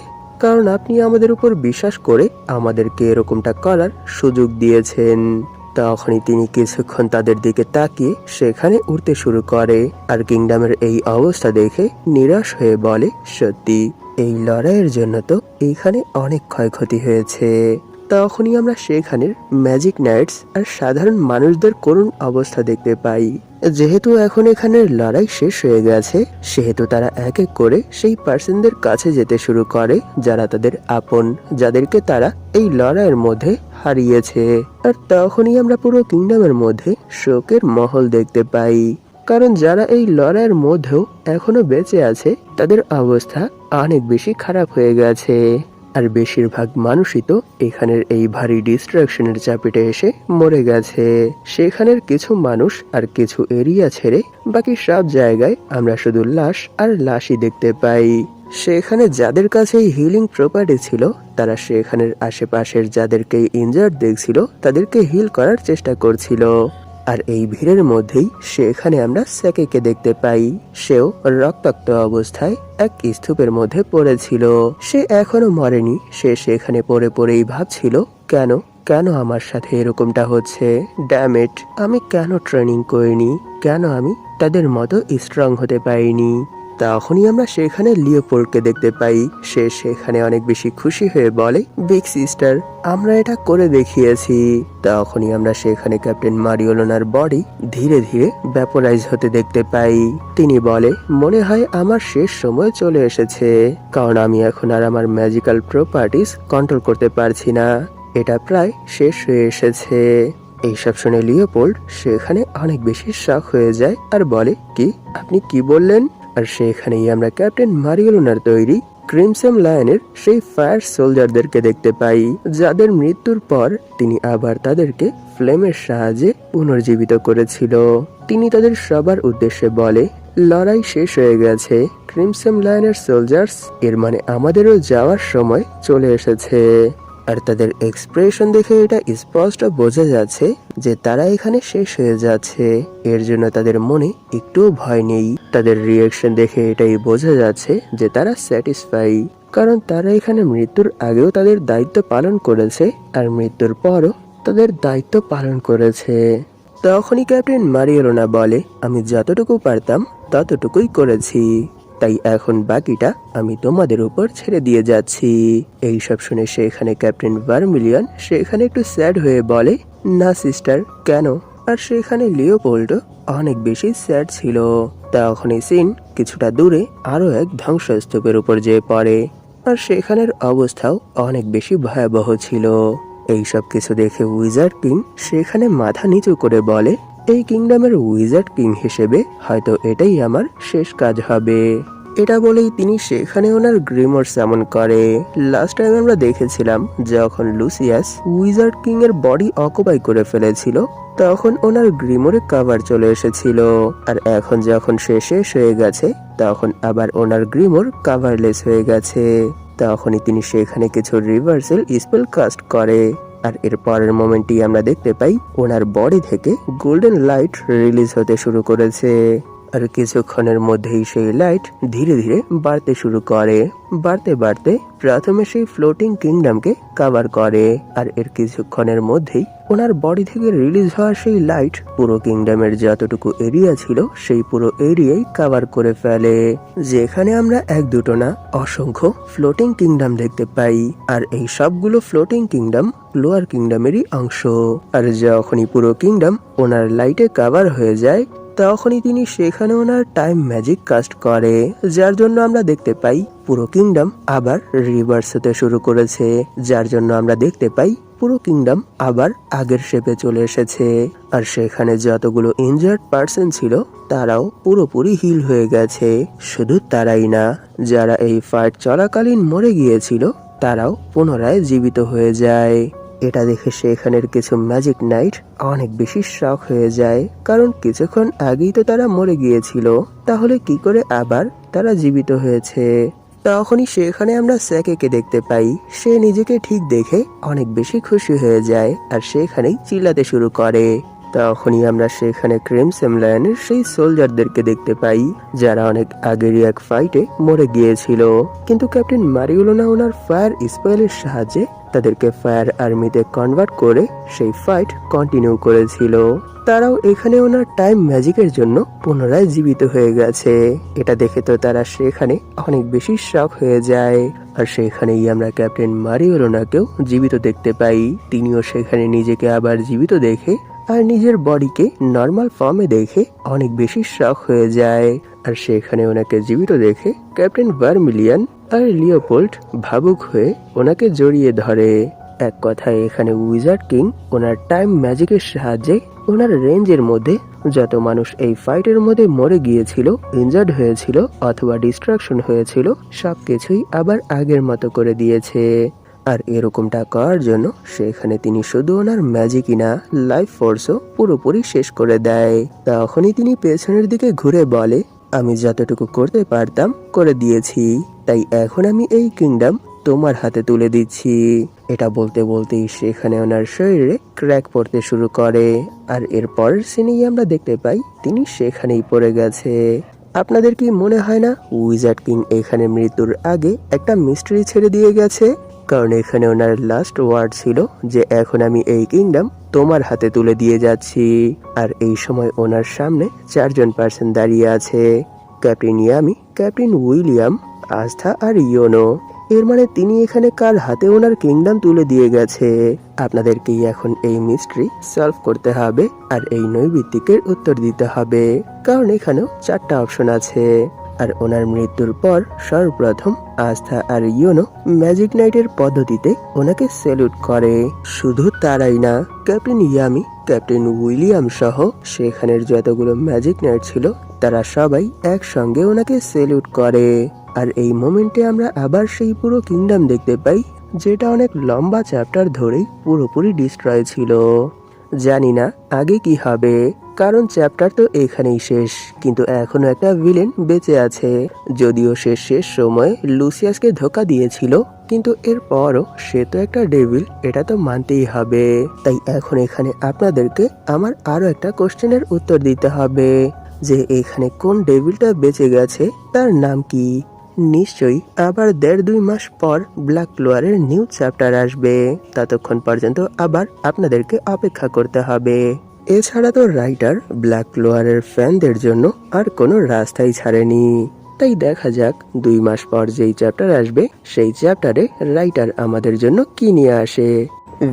কারণ আপনি আমাদের উপর বিশ্বাস করে আমাদেরকে এরকমটা করার সুযোগ দিয়েছেন। তখনই তিনি কিছুক্ষণ তাদের দিকে তাকিয়ে সেখানে উঠতে শুরু করে আর কিংডমের এই অবস্থা দেখে নিরাশ হয়ে বলে, সত্যি এই লড়াইয়ের জন্য তো এইখানে অনেক ক্ষয়ক্ষতি হয়েছে। তখনই আমরা সেখানের ম্যাজিক নাইটস আর সাধারণ মানুষদের করুণ অবস্থা দেখতে পাই। যেহেতু এখন এখানের লড়াই শেষ হয়ে গেছে, সেহেতু তারা এক এক করে সেই পার্সনদের কাছে যেতে শুরু করে যারা তাদের আপন, যাদেরকে তারা এই লড়াইয়ের মধ্যে হারিয়েছে। আর তখনই আমরা পুরো কিংডমের মধ্যে শোকের মহল দেখতে পাই, কারণ যারা এই লড়াইয়ের মধ্যেও এখনো বেঁচে আছে তাদের অবস্থা অনেক বেশি খারাপ হয়ে গেছে। আর বেশিরভাগ মানুষই তো এখানের এই ভারী ডিস্ট্রাকশনের চাপেটে এসে মরে গেছে। সেখানের কিছু মানুষ আর কিছু এরিয়া ছেড়ে বাকি সব জায়গায় আমরা শুধু লাশ আর লাশই দেখতে পাই। সেখানে যাদের কাছে হিলিং প্রপার্টি ছিল তারা সেখানের আশেপাশের যাদেরকে ইনজার্ড দেখছিল তাদেরকে হিল করার চেষ্টা করছিল। আর এই ভিড়ের মধ্যেই সেখানে আমরা স্যাকেকে দেখতে পাই। সেও রক্তাক্ত অবস্থায় এক স্তূপের মধ্যে পড়েছিল। সে এখনো মরেনি। সে সেখানে পড়েই ভাবছিল, কেন কেন আমার সাথে এরকমটা হচ্ছে, ড্যামেট, আমি কেন ট্রেনিং করিনি, কেন আমি তাদের মতো স্ট্রং হতে পারিনি। তখনই আমরা সেখানে লিওপোল্ডকে দেখতে পাই। সে সেখানে অনেক বেশি খুশি হয়ে বলে, বিগ সিস্টার, আমরা এটা করে দেখিয়েছি। তখনই আমরা সেখানে ক্যাপ্টেন মারিওলোনার বডি ধীরে ধীরে ভ্যাপোরাইজ হতে দেখতে পাই। তিনি বলে, মনে হয় আমার শেষ সময় চলে এসেছে, কারণ আমি এখন আর আমার ম্যাজিক্যাল প্রপার্টিজ কন্ট্রোল করতে পারছি না, এটা প্রায় শেষ হয়ে এসেছে। এইসব শুনে লিওপোল্ড সেখানে অনেক বেশি শক হয়ে যায় আর বলে, কি, আপনি কি বললেন? আর সেখানেই আমরা ক্যাপ্টেন মারিওলোনার তৈরি ক্রিমসন লায়নের সেই ফায়ার সোলজারদেরকে দেখতে পাই, যাদের মৃত্যুর পর তিনি আবার তাদেরকে ফ্লেমের সাহায্যে পুনর্জীবিত করেছিল। তিনি তাদের সবার উদ্দেশ্যে বলে, লড়াই শেষ হয়ে গেছে ক্রিমসন লায়নের সোলজার্স, এর মানে আমাদেরও যাওয়ার সময় চলে এসেছে। আর তাদের এক্সপ্রেশন দেখে এটা স্পষ্ট বোঝা যাচ্ছে যে তারা এখানে শেষ হয়ে যাচ্ছে। এর জন্য তাদের মনে একটুও ভয় নেই। তাদের রিয়াকশন দেখে এটাই বোঝা যাচ্ছে যে তারা স্যাটিসফাই, কারণ তারা এখানে মৃত্যুর আগেও তাদের দায়িত্ব পালন করেছে আর মৃত্যুর পরও তাদের দায়িত্ব পালন করেছে। তখনই ক্যাপ্টেন মারিওলোনা বলে, আমি যতটুকু পারতাম ততটুকুই করেছি, তাই এখন বাকিটা আমি তোমাদের উপর ছেড়ে দিয়ে যাচ্ছি। এইসব শুনে সেখানে ক্যাপ্টেন ভার্মিলিয়ন সেখানে একটু স্যাড হয়ে বলে, না সিস্টার, কেন? আর সেখানে লিওপোল্ড অনেক বেশি স্যাড ছিল। তখনই সিন কিছুটা দূরে আরো এক ধ্বংসস্তূপের উপর যেয়ে পড়ে, আর সেখানের অবস্থাও অনেক বেশি ভয়াবহ ছিল। এইসব কিছু দেখে উইজার্ড কিং সেখানে মাথা নিচু করে বলে, এই কিংডমের উইজার্ড কিং হিসেবে হয়তো এটাই আমার শেষ কাজ হবে। এটা বলেই তিনি সেখানে ওনার গ্রিমোর সামন করে। লাস্ট টাইম আমরা দেখেছিলাম যখন লুসিয়াস উইজার্ড কিং এর বডি অকুপাই করে ফেলেছিল, তখন ওনার গ্রিমোরে কভার চলে এসেছিল। আর এখন যখন সে শেষ হয়ে গেছে তখন আবার ওনার গ্রিমোর কভারলেস হয়ে গেছে। তখনই তিনি সেখানে কিছু রিভার্সাল স্পেল কাস্ট করে। আর এর পরের মোমেন্টই আমরা দেখতে পাই ওনার বডি থেকে গোল্ডেন লাইট রিলিজ হতে শুরু করেছে। আর কিছুক্ষণের মধ্যেই সেই লাইট ধীরে ধীরে বাড়তে শুরু করে। বাড়তে বাড়তে প্রথমে সেই ফ্লোটিং কিংডমকে কভার করে, আর এর কিছুক্ষণের মধ্যেই ওনার বডি থেকে রিলিজ হওয়া সেই লাইট পুরো কিংডমের যতটুকু এরিয়া ছিল সেই পুরো এরিয়াই কভার করে ফেলে। যেখানে আমরা এক দুটো না অসংখ্য ফ্লোটিং কিংডম দেখতে পাই, আর এই সবগুলো ফ্লোটিং কিংডম লোয়ার কিংডমেরই অংশ। আর যখনই পুরো কিংডম ওনার লাইটে কভার হয়ে যায় তখনই তিনি সেখানে ওনার টাইম ম্যাজিক কাস্ট করে, যার জন্য আমরা দেখতে পাই পুরো কিংডম আবার রিভার্স হতে শুরু করেছে, যার জন্য আমরা দেখতে পাই পুরো কিংডম আবার আগের শেপে চলে এসেছে। আর সেখানে যতগুলো ইনজার্ড পার্সন ছিল তারাও পুরোপুরি হিল হয়ে গেছে। শুধু তারাই না, যারা এই ফাইট চলাকালীন মরে গিয়েছিল তারাও পুনরায় জীবিত হয়ে যায়। এটা দেখে সেখানের কিছু ম্যাজিক নাইট অনেক বেশি শক হয়ে যায়, কারণ কিছুক্ষণ আগেই তো তারা মরে গিয়েছিল, তাহলে কি করে আবার তারা জীবিত হয়েছে। তখনই সেখানে আমরা স্যাকেকে দেখতে পাই। সে নিজেকে ঠিক দেখে অনেক বেশি খুশি হয়ে যায় আর সেখানেই চিল্লাতে শুরু করে। তখনই আমরা সেখানে ক্রিমসন লায়নের সেই সোলজারদেরকে দেখতে পাই, যারা অনেক আগেরই এক ফাইটে মরে গিয়েছিল, কিন্তু ক্যাপ্টেন মারিওলোনা ওনার ফায়ার স্পেলের সাহায্যে তাদেরকে ফায়ার আর্মিতে কনভার্ট করে সেই ফাইট কন্টিনিউ করেছিল। তারাও এখানে ওনার টাইম ম্যাজিকের জন্য পুনরায় জীবিত হয়ে গেছে। এটা দেখে তো তারা সেখানে অনেক বেশি শক হয়ে যায়। আর সেখানেই আমরা ক্যাপ্টেন মারিওলোনাকেও জীবিত দেখতে পাই। তিনিও সেখানে নিজেকে আবার জীবিত দেখে আর নিজের বডিকে নর্মাল ফর্মে দেখে অনেক বেশি শক হয়ে যায়। আর সেখানে ওনাকে জীবিত দেখে ক্যাপ্টেন ভার্মিলিয়ান আর লিওপোল্ড ভাবুক হয়ে ওনাকে জড়িয়ে ধরে। এক কথায় এখানে উইজার্ড কিং ওনার টাইম ম্যাজিকের সাহায্যে ওনার রেঞ্জের মধ্যে যত মানুষ এই ফাইটের মধ্যে মরে গিয়েছিল, ইনজার্ড হয়েছিল অথবা ডিস্ট্রাকশন হয়েছিল, সবকিছুই আবার আগের মতো করে দিয়েছে। আর এরকমটা করার জন্য সেখানে তিনি শুধু ওনার ম্যাজিকই না, লাইফ ফোর্সও পুরোপুরি শেষ করে দেয়। তখনই তিনি পেছনের দিকে ঘুরে বলে, আমি যতটুকু করতে পারতাম করে দিয়েছি, তাই এখন আমি এই কিংডম তোমার হাতে তুলে দিচ্ছি। এটা বলতে বলতেই সেখানে ওনার শরীরে ক্র্যাক পড়তে শুরু করে, আর এরপর সিনেই আমরা দেখতে পাই তিনি সেখানেই পড়ে গেছে। আপনাদের কি মনে হয় না উইজার্ড কিং এখানে মৃত্যুর আগে একটা মিস্ট্রি ছেড়ে দিয়ে গেছে? কারণ এখানে ওনার লাস্ট ওয়ার্ড ছিল যে এখন আমি এই কিংডম তোমার হাতে তুলে দিয়ে যাচ্ছি। আর এই সময় ওনার সামনে 4 জন পার্সন দাঁড়িয়ে আছে, ক্যাপ্টেন ইয়ামি, ক্যাপ্টেন উইলিয়াম, আস্থা আর ইয়োনো। এর মানে তিনি এখানে কার হাতে ওনার কিংডম তুলে দিয়ে গেছে? আপনাদেরকেই এখন এই মিস্ট্রি সলভ করতে হবে আর এই নৈবিত্তিকের উত্তর দিতে হবে, কারণ এখানেও 4টা অপশন আছে। আর ওনার মৃত্যুর পর সর্বপ্রথম আস্থা আর ইয়োনো ম্যাজিক নাইটের পদ্ধতিতে ওনাকে স্যালুট করে। শুধু তারাই না, ক্যাপ্টেন ইয়ামি, ক্যাপ্টেন উইলিয়াম সহ সেখানের যতগুলো ম্যাজিক নাইট ছিল তারা সবাই একসঙ্গে ওনাকে স্যালুট করে। আর এই মোমেন্টে আমরা আবার সেই পুরো কিংডম দেখতে পাই, যেটা অনেক লম্বা চ্যাপ্টার ধরেই পুরোপুরি ডিস্ট্রয় ছিল। জানি না আগে কি হবে, কারণ চ্যাপ্টার তো এখানেই শেষ, কিন্তু এখনো একটা ভিলেন বেঁচে আছে। যদিও সে শেষ সময় লুসিয়াসকে ধোকা দিয়েছিল, কিন্তু এরপরও সে তো একটা ডেভিল, এটা তো মানতেই হবে। তাই এখন এখানে আপনাদেরকে আমার আরো একটা কোশ্চেনের উত্তর দিতে হবে, যে এখানে কোন ডেভিলটা বেঁচে গেছে, তার নাম কি? নিশ্চয়ই আবার 1.5-2 মাস পর ব্ল্যাক ক্লোয়ারের নিউ চ্যাপ্টার আসবে। ততক্ষণ পর্যন্ত আবার আপনাদেরকে অপেক্ষা করতে হবে। এছাড়া তো রাইটার ব্ল্যাক ক্লোয়ারের ফ্যানদের জন্য আর কোনো রাস্তাই ছাড়েনি। তাই দেখা যাক 2 মাস পর যেই চ্যাপ্টার আসবে সেই চ্যাপ্টারে রাইটার আমাদের জন্য কি নিয়ে আসে।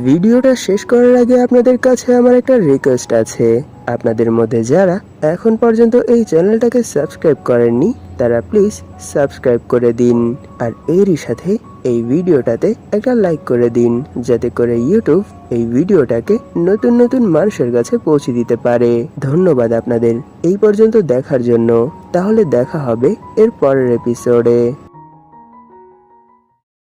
ভিডিওটা শেষ করার আগে আপনাদের কাছে আমার একটা রিকোয়েস্ট আছে। আপনাদের মধ্যে যারা এখন পর্যন্ত এই চ্যানেলটাকে সাবস্ক্রাইব করেননি তারা প্লিজ সাবস্ক্রাইব করে দিন, আর এরই সাথে এই ভিডিওটাতে একটা লাইক করে দিন, যাতে করে ইউটিউব এই ভিডিওটাকে নতুন নতুন মানুষের কাছে পৌঁছে দিতে পারে। ধন্যবাদ আপনাদের এই পর্যন্ত দেখার জন্য। তাহলে দেখা হবে এর পরের এপিসোডে।